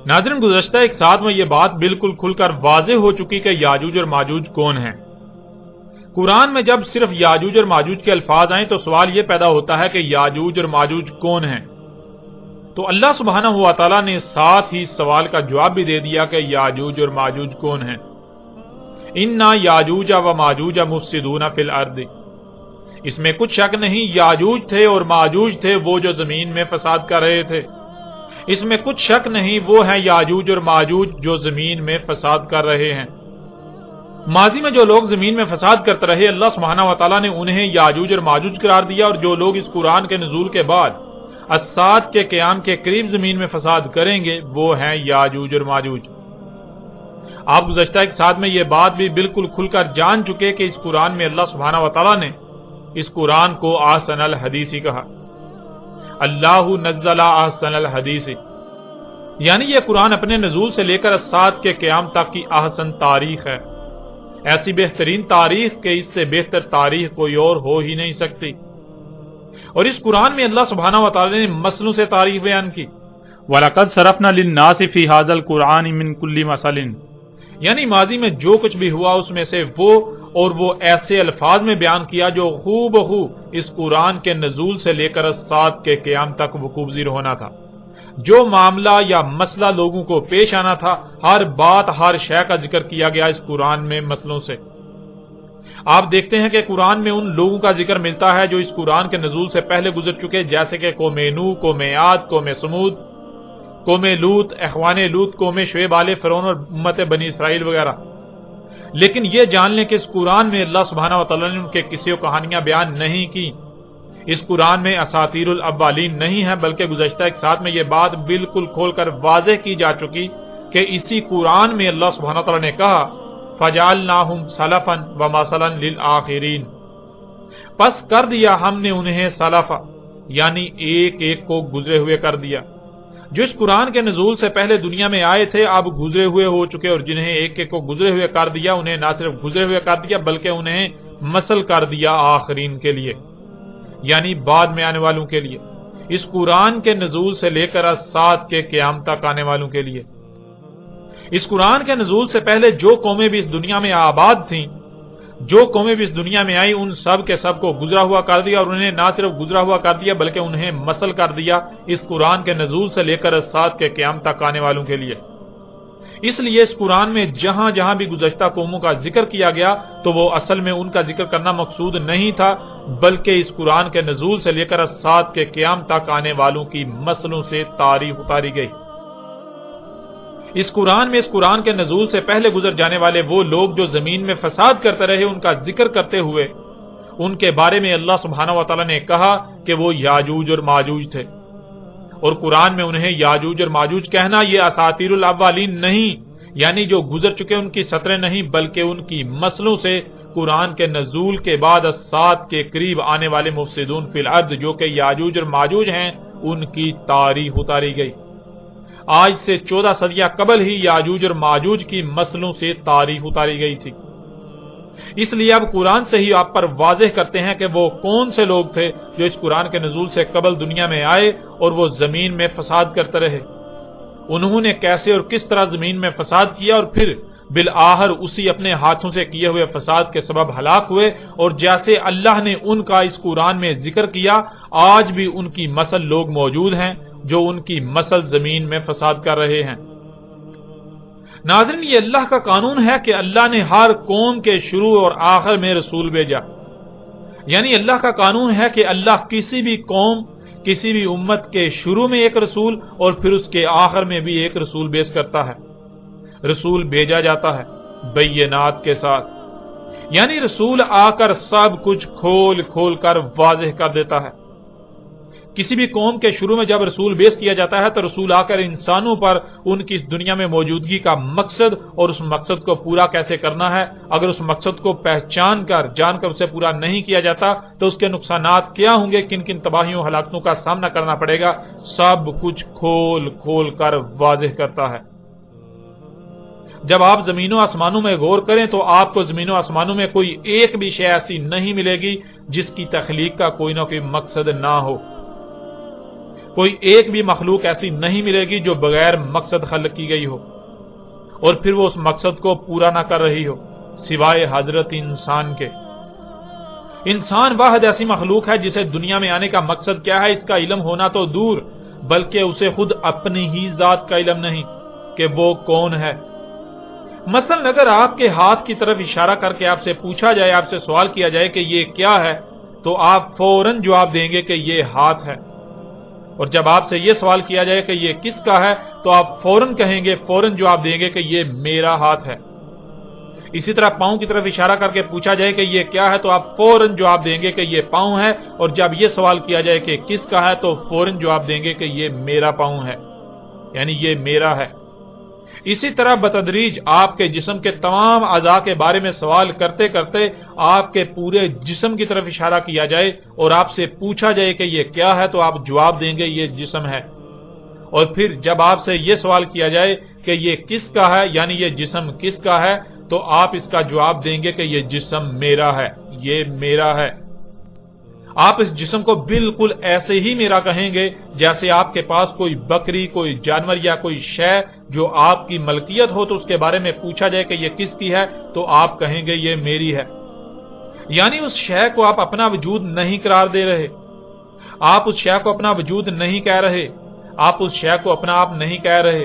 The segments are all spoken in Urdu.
ناظرین، گزشتہ ایک ساتھ میں یہ بات بالکل کھل کر واضح ہو چکی کہ یاجوج اور ماجوج کون ہیں۔ قرآن میں جب صرف یاجوج اور ماجوج کے الفاظ آئیں تو سوال یہ پیدا ہوتا ہے کہ یاجوج اور ماجوج کون ہیں؟ تو اللہ سبحانہ و تعالیٰ نے ساتھ ہی سوال کا جواب بھی دے دیا کہ یاجوج اور ماجوج کون ہیں۔ اِنَّا یاجوج و ماجوج مفسدون فی الارض، اس میں کچھ شک نہیں یاجوج تھے اور ماجوج تھے وہ جو زمین میں فساد کر رہے تھے۔ اس میں کچھ شک نہیں وہ ہیں یاجوج اور ماجوج جو زمین میں فساد کر رہے ہیں۔ ماضی میں جو لوگ زمین میں فساد کرتے رہے اللہ سبحانہ و تعالیٰ نے انہیں یاجوج اور ماجوج قرار دیا، اور جو لوگ اس قرآن کے نزول کے بعد الساعۃ کے قیام کے قریب زمین میں فساد کریں گے وہ ہیں یاجوج اور ماجوج۔ آپ گزشتہ ایک ساتھ میں یہ بات بھی بالکل کھل کر جان چکے کہ اس قرآن میں اللہ سبحانہ و تعالیٰ نے اس قرآن کو احسن الحدیث کہا۔ اللہ نزل احسن الحدیث، یعنی یہ قرآن اپنے نزول سے لے کر الساعۃ کے قیام تک کی احسن تاریخ ہے، ایسی بہترین تاریخ کہ اس سے بہتر تاریخ کوئی اور ہو ہی نہیں سکتی۔ اور اس قرآن میں اللہ سبحانہ و تعالی نے مسئلوں سے تاریخ بیان کی۔ وَلَقَدْ صَرَفْنَا لِلنَّاسِ فِي هَذَا الْقُرْآنِ مِنْ كُلِّ مَثَلٍ، یعنی ماضی میں جو کچھ بھی ہوا اس میں سے وہ ایسے الفاظ میں بیان کیا جو خوب اس قرآن کے نزول سے لے کر الساعۃ کے قیام تک وقوع پذیر ہونا تھا۔ جو معاملہ یا مسئلہ لوگوں کو پیش آنا تھا، ہر بات ہر شے کا ذکر کیا گیا اس قرآن میں مسئلوں سے۔ آپ دیکھتے ہیں کہ قرآن میں ان لوگوں کا ذکر ملتا ہے جو اس قرآن کے نزول سے پہلے گزر چکے، جیسے کہ قوم نوح، قوم عاد، قوم سمود، قوم لوط، اخوان لوط، قوم شعیب، آل فرعون اور امت بنی اسرائیل وغیرہ۔ لیکن یہ جان لیں کہ اس قرآن میں اللہ سبحانہ و تعالیٰ نے ان کے قصے و کہانیاں بیان نہیں کی۔ اس قرآن میں اساطیر الاولین نہیں ہے، بلکہ گزشتہ ایک ساتھ میں یہ بات بالکل کھول کر واضح کی جا چکی کہ اسی قرآن میں اللہ سبحانہ و تعالیٰ نے کہا فَجَعَلْنَاهُمْ سَلَفًا وَمَثَلًا لِلْآخِرِينَ، پس کر دیا ہم نے انہیں سلف، یعنی ایک ایک کو گزرے ہوئے کر دیا۔ جو اس قرآن کے نزول سے پہلے دنیا میں آئے تھے اب گزرے ہوئے ہو چکے، اور جنہیں ایک ایک کو گزرے ہوئے کر دیا انہیں نہ صرف گزرے ہوئے کر دیا بلکہ انہیں مثل کر دیا آخرین کے لیے، یعنی بعد میں آنے والوں کے لیے، اس قرآن کے نزول سے لے کر الساعۃ کے قیام تک آنے والوں کے لیے۔ اس قرآن کے نزول سے پہلے جو قومیں بھی اس دنیا میں آباد تھیں، جو قومیں بھی اس دنیا میں آئی، ان سب کے سب کو گزرا ہوا کر دیا، اور انہیں نہ صرف گزرا ہوا کر دیا بلکہ انہیں مثل کر دیا اس قرآن کے نزول سے لے کر الساعۃ کے قیام تک آنے والوں کے لیے۔ اس لیے اس قرآن میں جہاں جہاں بھی گزشتہ قوموں کا ذکر کیا گیا تو وہ اصل میں ان کا ذکر کرنا مقصود نہیں تھا، بلکہ اس قرآن کے نزول سے لے کر الساعۃ کے قیام تک آنے والوں کی مسلوں سے تاریخ اتاری گئی۔ اس قرآن میں اس قرآن کے نزول سے پہلے گزر جانے والے وہ لوگ جو زمین میں فساد کرتے رہے ان کا ذکر کرتے ہوئے ان کے بارے میں اللہ سبحانہ و تعالیٰ نے کہا کہ وہ یاجوج اور ماجوج تھے، اور قرآن میں انہیں یاجوج اور ماجوج کہنا یہ اساطیر الاولین نہیں، یعنی جو گزر چکے ان کی سطریں نہیں، بلکہ ان کی مسلوں سے قرآن کے نزول کے بعد الساعۃ کے قریب آنے والے مفسدون فی الارض جو کہ یاجوج اور ماجوج ہیں ان کی تاریخ اتاری گئی۔ آج سے 14 صدیاں قبل ہی یاجوج اور ماجوج کی مسلوں سے تاریخ اتاری گئی تھی۔ اس لیے اب قرآن سے ہی آپ پر واضح کرتے ہیں کہ وہ کون سے لوگ تھے جو اس قرآن کے نزول سے قبل دنیا میں آئے اور وہ زمین میں فساد کرتے رہے۔ انہوں نے کیسے اور کس طرح زمین میں فساد کیا اور پھر بالآخر اسی اپنے ہاتھوں سے کیے ہوئے فساد کے سبب ہلاک ہوئے، اور جیسے اللہ نے ان کا اس قرآن میں ذکر کیا آج بھی ان کی مثل لوگ موجود ہیں جو ان کی مثل زمین میں فساد کر رہے ہیں۔ ناظرین، یہ اللہ کا قانون ہے کہ اللہ نے ہر قوم کے شروع اور آخر میں رسول بھیجا، یعنی اللہ کا قانون ہے کہ اللہ کسی بھی قوم، کسی بھی امت کے شروع میں ایک رسول اور پھر اس کے آخر میں بھی ایک رسول پیش کرتا ہے۔ رسول بھیجا جاتا ہے بینات کے ساتھ، یعنی رسول آ کر سب کچھ کھول کھول کر واضح کر دیتا ہے۔ کسی بھی قوم کے شروع میں جب رسول پیش کیا جاتا ہے تو رسول آ کر انسانوں پر ان کی اس دنیا میں موجودگی کا مقصد اور اس مقصد کو پورا کیسے کرنا ہے، اگر اس مقصد کو پہچان کر جان کر اسے پورا نہیں کیا جاتا تو اس کے نقصانات کیا ہوں گے، کن کن تباہیوں ہلاکتوں کا سامنا کرنا پڑے گا، سب کچھ کھول کھول کر واضح کرتا ہے۔ جب آپ زمین و آسمانوں میں غور کریں تو آپ کو زمین و آسمانوں میں کوئی ایک بھی شے ایسی نہیں ملے گی جس کی تخلیق کا کوئی نہ کوئی مقصد نہ ہو۔ کوئی ایک بھی مخلوق ایسی نہیں ملے گی جو بغیر مقصد خلق کی گئی ہو اور پھر وہ اس مقصد کو پورا نہ کر رہی ہو سوائے حضرت انسان کے۔ انسان واحد ایسی مخلوق ہے جسے دنیا میں آنے کا مقصد کیا ہے اس کا علم ہونا تو دور، بلکہ اسے خود اپنی ہی ذات کا علم نہیں کہ وہ کون ہے۔ مثلا اگر آپ کے ہاتھ کی طرف اشارہ کر کے آپ سے پوچھا جائے، آپ سے سوال کیا جائے کہ یہ کیا ہے، تو آپ فوراً جواب دیں گے کہ یہ ہاتھ ہے، اور جب آپ سے یہ سوال کیا جائے کہ یہ کس کا ہے تو آپ فوراً کہیں گے، فوراً جواب دیں گے کہ یہ میرا ہاتھ ہے۔ اسی طرح پاؤں کی طرف اشارہ کر کے پوچھا جائے کہ یہ کیا ہے تو آپ فوراً جواب دیں گے کہ یہ پاؤں ہے، اور جب یہ سوال کیا جائے کہ کس کا ہے تو فوراً جواب دیں گے کہ یہ میرا پاؤں ہے، یعنی یہ میرا ہے۔ اسی طرح بتدریج آپ کے جسم کے تمام اعضاء کے بارے میں سوال کرتے کرتے آپ کے پورے جسم کی طرف اشارہ کیا جائے اور آپ سے پوچھا جائے کہ یہ کیا ہے تو آپ جواب دیں گے یہ جسم ہے، اور پھر جب آپ سے یہ سوال کیا جائے کہ یہ کس کا ہے، یعنی یہ جسم کس کا ہے، تو آپ اس کا جواب دیں گے کہ یہ جسم میرا ہے، یہ میرا ہے۔ آپ اس جسم کو بالکل ایسے ہی میرا کہیں گے جیسے آپ کے پاس کوئی بکری، کوئی جانور یا کوئی شے جو آپ کی ملکیت ہو تو اس کے بارے میں پوچھا جائے کہ یہ کس کی ہے تو آپ کہیں گے یہ میری ہے، یعنی اس شے کو آپ اپنا وجود نہیں قرار دے رہے، آپ اس شے کو اپنا وجود نہیں کہہ رہے، آپ اس شے کو اپنا آپ نہیں کہہ رہے،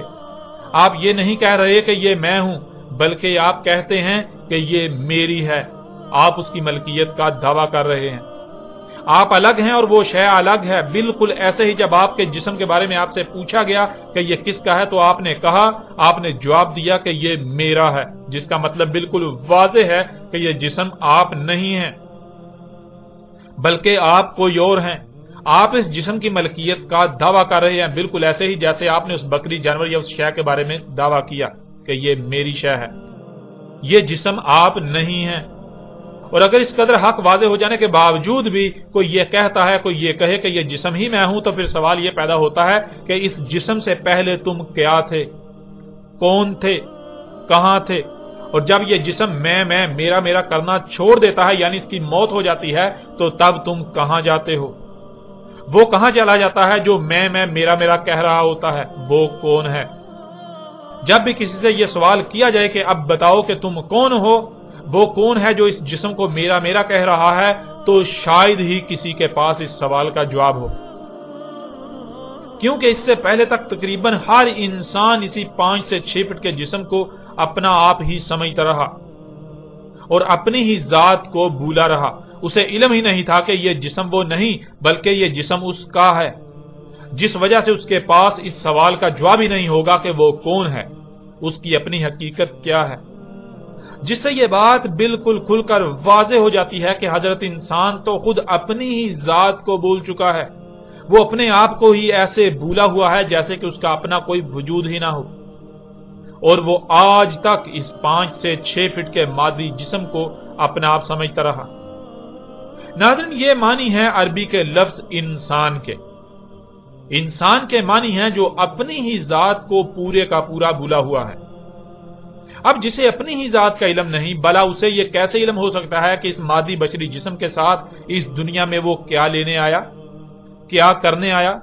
آپ یہ نہیں کہہ رہے کہ یہ میں ہوں، بلکہ آپ کہتے ہیں کہ یہ میری ہے، آپ اس کی ملکیت کا دعویٰ کر رہے ہیں۔ آپ الگ ہیں اور وہ شے الگ ہے۔ بالکل ایسے ہی جب آپ کے جسم کے بارے میں آپ سے پوچھا گیا کہ یہ کس کا ہے تو آپ نے کہا، آپ نے جواب دیا کہ یہ میرا ہے، جس کا مطلب بالکل واضح ہے کہ یہ جسم آپ نہیں ہیں بلکہ آپ کوئی اور ہیں۔ آپ اس جسم کی ملکیت کا دعویٰ کر رہے ہیں بالکل ایسے ہی جیسے آپ نے اس بکری، جانور یا اس شے کے بارے میں دعویٰ کیا کہ یہ میری شے ہے، یہ جسم آپ نہیں ہیں۔ اور اگر اس قدر حق واضح ہو جانے کے باوجود بھی کوئی یہ کہتا ہے، کوئی یہ کہے کہ یہ جسم ہی میں ہوں، تو پھر سوال یہ پیدا ہوتا ہے کہ اس جسم سے پہلے تم کیا تھے، کون تھے، کہاں تھے؟ اور جب یہ جسم میں میرا کرنا چھوڑ دیتا ہے، یعنی اس کی موت ہو جاتی ہے، تو تب تم کہاں جاتے ہو؟ وہ کہاں چلا جاتا ہے جو میں میرا کہہ رہا ہوتا ہے؟ وہ کون ہے؟ جب بھی کسی سے یہ سوال کیا جائے کہ اب بتاؤ کہ تم کون ہو، وہ کون ہے جو اس جسم کو میرا کہہ رہا ہے، تو شاید ہی کسی کے پاس اس سوال کا جواب ہو، کیونکہ اس سے پہلے تک تقریباً ہر انسان اسی 5 سے 6 فٹ کے جسم کو اپنا آپ ہی سمجھتا رہا اور اپنی ہی ذات کو بھولا رہا۔ اسے علم ہی نہیں تھا کہ یہ جسم وہ نہیں بلکہ یہ جسم اس کا ہے، جس وجہ سے اس کے پاس اس سوال کا جواب ہی نہیں ہوگا کہ وہ کون ہے، اس کی اپنی حقیقت کیا ہے۔ جس سے یہ بات بالکل کھل کر واضح ہو جاتی ہے کہ حضرت انسان تو خود اپنی ہی ذات کو بھول چکا ہے، وہ اپنے آپ کو ہی ایسے بھولا ہوا ہے جیسے کہ اس کا اپنا کوئی وجود ہی نہ ہو، اور وہ آج تک اس 5 سے 6 فٹ کے مادی جسم کو اپنا آپ سمجھتا رہا۔ ناظرین، یہ معنی ہے عربی کے لفظ انسان کے۔ انسان کے معنی ہیں جو اپنی ہی ذات کو پورے کا پورا بھولا ہوا ہے۔ اب جسے اپنی ہی ذات کا علم نہیں، بلا اسے یہ کیسے علم ہو سکتا ہے کہ اس مادی بشری جسم کے ساتھ اس دنیا میں وہ کیا لینے آیا، کیا کرنے آیا،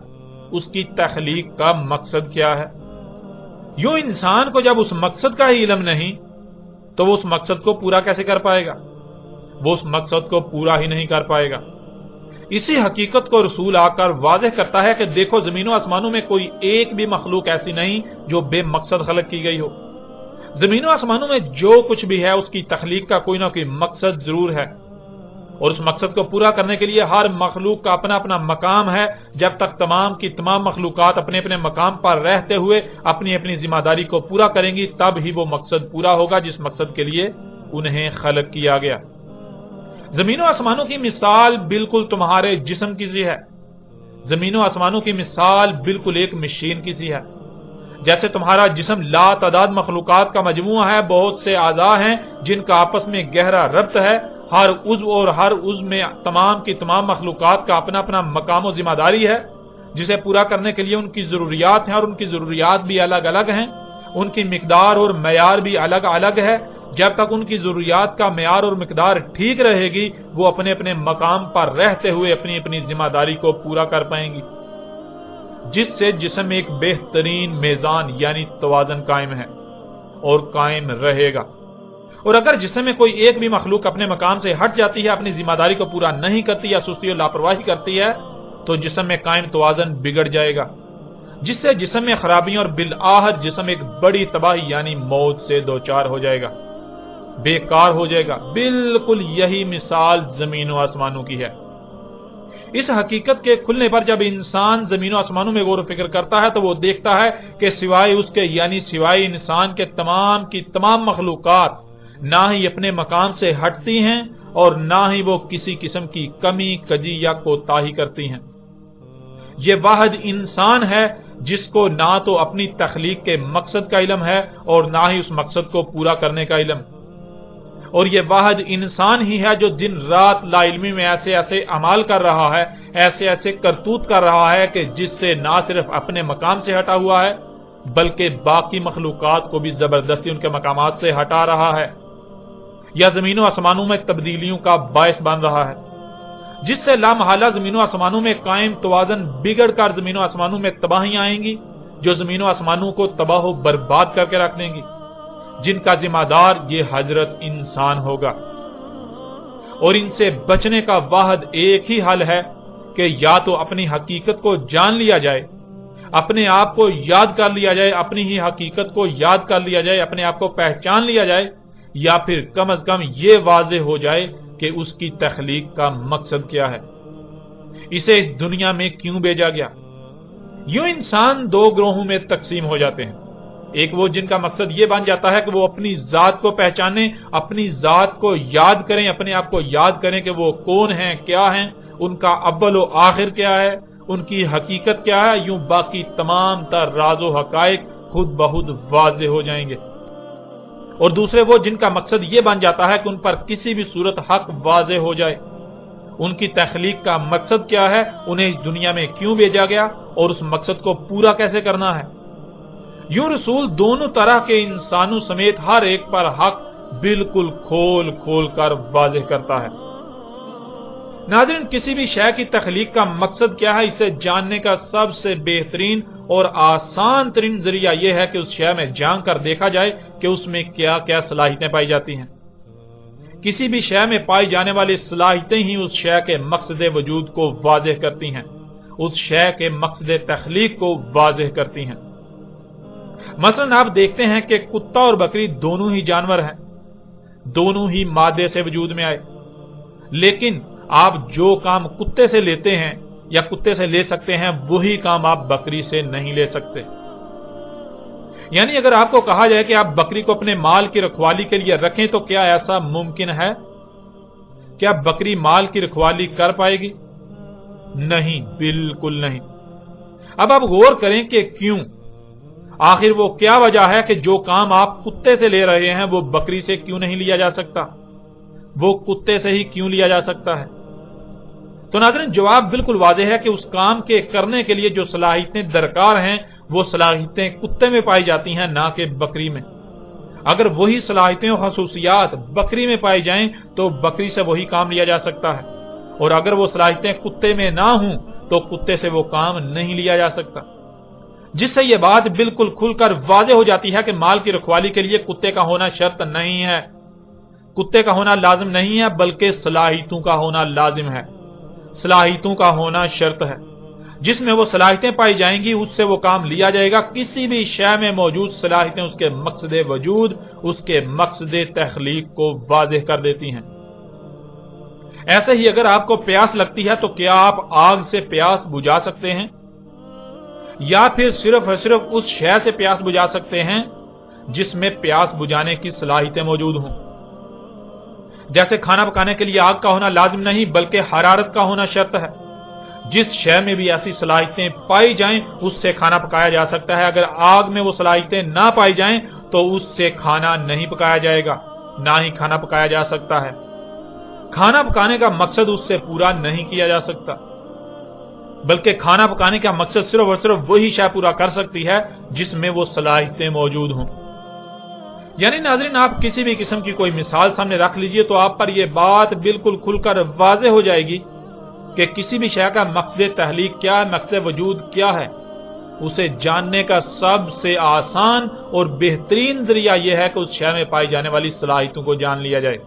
اس کی تخلیق کا مقصد کیا ہے؟ یوں انسان کو جب اس مقصد کا ہی علم نہیں تو وہ اس مقصد کو پورا کیسے کر پائے گا؟ وہ اس مقصد کو پورا ہی نہیں کر پائے گا۔ اسی حقیقت کو رسول آ کر واضح کرتا ہے کہ دیکھو، زمین و آسمانوں میں کوئی ایک بھی مخلوق ایسی نہیں جو بے مقصد خلق کی گئی ہو۔ زمین و آسمانوں میں جو کچھ بھی ہے اس کی تخلیق کا کوئی نہ کوئی مقصد ضرور ہے، اور اس مقصد کو پورا کرنے کے لیے ہر مخلوق کا اپنا اپنا مقام ہے۔ جب تک تمام کی تمام مخلوقات اپنے اپنے مقام پر رہتے ہوئے اپنی اپنی ذمہ داری کو پورا کریں گی، تب ہی وہ مقصد پورا ہوگا جس مقصد کے لیے انہیں خلق کیا گیا۔ زمین و آسمانوں کی مثال بالکل تمہارے جسم کی سی ہے۔ زمین و آسمانوں کی مثال بالکل ایک مشین کی سی ہے۔ جیسے تمہارا جسم لا تعداد مخلوقات کا مجموعہ ہے، بہت سے اعضاء ہیں جن کا آپس میں گہرا ربط ہے، ہر عضو اور ہر عضو میں تمام کی تمام مخلوقات کا اپنا اپنا مقام و ذمہ داری ہے، جسے پورا کرنے کے لیے ان کی ضروریات ہیں، اور ان کی ضروریات بھی الگ الگ ہیں، ان کی مقدار اور معیار بھی الگ الگ ہے۔ جب تک ان کی ضروریات کا معیار اور مقدار ٹھیک رہے گی، وہ اپنے اپنے مقام پر رہتے ہوئے اپنی اپنی ذمہ داری کو پورا کر پائیں گی۔ جس سے جسم ایک بہترین میزان یعنی توازن قائم ہے اور قائم رہے گا۔ اور اگر جسم میں کوئی ایک بھی مخلوق اپنے مقام سے ہٹ جاتی ہے، اپنی ذمہ داری کو پورا نہیں کرتی یا سستی اور لاپرواہی کرتی ہے، تو جسم میں قائم توازن بگڑ جائے گا، جس سے جسم میں خرابیاں اور بالآخر جسم ایک بڑی تباہی یعنی موت سے دوچار ہو جائے گا، بیکار ہو جائے گا۔ بالکل یہی مثال زمین و آسمانوں کی ہے۔ اس حقیقت کے کھلنے پر جب انسان زمین و آسمانوں میں غور و فکر کرتا ہے تو وہ دیکھتا ہے کہ سوائے اس کے یعنی سوائے انسان کے تمام کی تمام مخلوقات نہ ہی اپنے مقام سے ہٹتی ہیں اور نہ ہی وہ کسی قسم کی کمی کجی یا کوتاہی کرتی ہیں۔ یہ واحد انسان ہے جس کو نہ تو اپنی تخلیق کے مقصد کا علم ہے اور نہ ہی اس مقصد کو پورا کرنے کا علم، اور یہ واحد انسان ہی ہے جو دن رات لا علمی میں ایسے ایسے اعمال کر رہا ہے، ایسے ایسے کرتوت کر رہا ہے کہ جس سے نہ صرف اپنے مقام سے ہٹا ہوا ہے بلکہ باقی مخلوقات کو بھی زبردستی ان کے مقامات سے ہٹا رہا ہے یا زمین و آسمانوں میں تبدیلیوں کا باعث بن رہا ہے، جس سے لامحالہ زمین و آسمانوں میں قائم توازن بگڑ کر زمین و آسمانوں میں تباہیاں آئیں گی جو زمین و آسمانوں کو تباہ و برباد کر کے رکھ دیں گی، جن کا ذمہ دار یہ حضرت انسان ہوگا۔ اور ان سے بچنے کا واحد ایک ہی حل ہے کہ یا تو اپنی حقیقت کو جان لیا جائے، اپنے آپ کو یاد کر لیا جائے، اپنی ہی حقیقت کو یاد کر لیا جائے، اپنے آپ کو پہچان لیا جائے، یا پھر کم از کم یہ واضح ہو جائے کہ اس کی تخلیق کا مقصد کیا ہے، اسے اس دنیا میں کیوں بھیجا گیا۔ یوں انسان دو گروہوں میں تقسیم ہو جاتے ہیں، ایک وہ جن کا مقصد یہ بن جاتا ہے کہ وہ اپنی ذات کو پہچانیں، اپنی ذات کو یاد کریں، اپنے آپ کو یاد کریں کہ وہ کون ہیں، کیا ہیں، ان کا اول و آخر کیا ہے، ان کی حقیقت کیا ہے۔ یوں باقی تمام تر راز و حقائق خود بخود واضح ہو جائیں گے۔ اور دوسرے وہ جن کا مقصد یہ بن جاتا ہے کہ ان پر کسی بھی صورت حق واضح ہو جائے، ان کی تخلیق کا مقصد کیا ہے، انہیں اس دنیا میں کیوں بھیجا گیا اور اس مقصد کو پورا کیسے کرنا ہے۔ یوں رسول دونوں طرح کے انسانوں سمیت ہر ایک پر حق بالکل کھول کھول کر واضح کرتا ہے۔ ناظرین، کسی بھی شے کی تخلیق کا مقصد کیا ہے، اسے جاننے کا سب سے بہترین اور آسان ترین ذریعہ یہ ہے کہ اس شے میں جان کر دیکھا جائے کہ اس میں کیا کیا صلاحیتیں پائی جاتی ہیں۔ کسی بھی شے میں پائی جانے والی صلاحیتیں ہی اس شے کے مقصد وجود کو واضح کرتی ہیں، اس شے کے مقصد تخلیق کو واضح کرتی ہیں۔ مثلا آپ دیکھتے ہیں کہ کتا اور بکری دونوں ہی جانور ہیں، دونوں ہی مادے سے وجود میں آئے، لیکن آپ جو کام کتے سے لیتے ہیں یا کتے سے لے سکتے ہیں وہی کام آپ بکری سے نہیں لے سکتے۔ یعنی اگر آپ کو کہا جائے کہ آپ بکری کو اپنے مال کی رکھوالی کے لیے رکھیں تو کیا ایسا ممکن ہے؟ کیا بکری مال کی رکھوالی کر پائے گی؟ نہیں، بالکل نہیں۔ اب آپ غور کریں کہ کیوں؟ آخر وہ کیا وجہ ہے کہ جو کام آپ کتے سے لے رہے ہیں وہ بکری سے کیوں نہیں لیا جا سکتا، وہ کتے سے ہی کیوں لیا جا سکتا ہے؟ تو ناظرین، جواب بالکل واضح ہے کہ اس کام کے کرنے کے لیے جو صلاحیتیں درکار ہیں وہ صلاحیتیں کتے میں پائی جاتی ہیں، نہ کہ بکری میں۔ اگر وہی صلاحیتیں اور خصوصیات بکری میں پائی جائیں تو بکری سے وہی کام لیا جا سکتا ہے، اور اگر وہ صلاحیتیں کتے میں نہ ہوں تو کتے سے وہ کام نہیں لیا جا سکتا، جس سے یہ بات بالکل کھل کر واضح ہو جاتی ہے کہ مال کی رکھوالی کے لیے کتے کا ہونا شرط نہیں ہے، کتے کا ہونا لازم نہیں ہے، بلکہ صلاحیتوں کا ہونا لازم ہے، صلاحیتوں کا ہونا شرط ہے۔ جس میں وہ صلاحیتیں پائی جائیں گی اس سے وہ کام لیا جائے گا۔ کسی بھی شے میں موجود صلاحیتیں اس کے مقصد وجود، اس کے مقصد تخلیق کو واضح کر دیتی ہیں۔ ایسے ہی اگر آپ کو پیاس لگتی ہے تو کیا آپ آگ سے پیاس بجھا سکتے ہیں، یا پھر صرف اور صرف اس شے سے پیاس بجھا سکتے ہیں جس میں پیاس بجھانے کی صلاحیتیں موجود ہوں؟ جیسے کھانا پکانے کے لیے آگ کا ہونا لازم نہیں بلکہ حرارت کا ہونا شرط ہے، جس شے میں بھی ایسی صلاحیتیں پائی جائیں اس سے کھانا پکایا جا سکتا ہے۔ اگر آگ میں وہ صلاحیتیں نہ پائی جائیں تو اس سے کھانا نہیں پکایا جائے گا، نہ ہی کھانا پکایا جا سکتا ہے۔ کھانا پکانے کا مقصد اس سے پورا نہیں کیا جا سکتا، بلکہ کھانا پکانے کا مقصد صرف اور صرف وہی شے پورا کر سکتی ہے جس میں وہ صلاحیتیں موجود ہوں۔ یعنی ناظرین، آپ کسی بھی قسم کی کوئی مثال سامنے رکھ لیجئے تو آپ پر یہ بات بالکل کھل کر واضح ہو جائے گی کہ کسی بھی شے کا مقصد تخلیق کیا ہے، مقصد وجود کیا ہے، اسے جاننے کا سب سے آسان اور بہترین ذریعہ یہ ہے کہ اس شے میں پائی جانے والی صلاحیتوں کو جان لیا جائے۔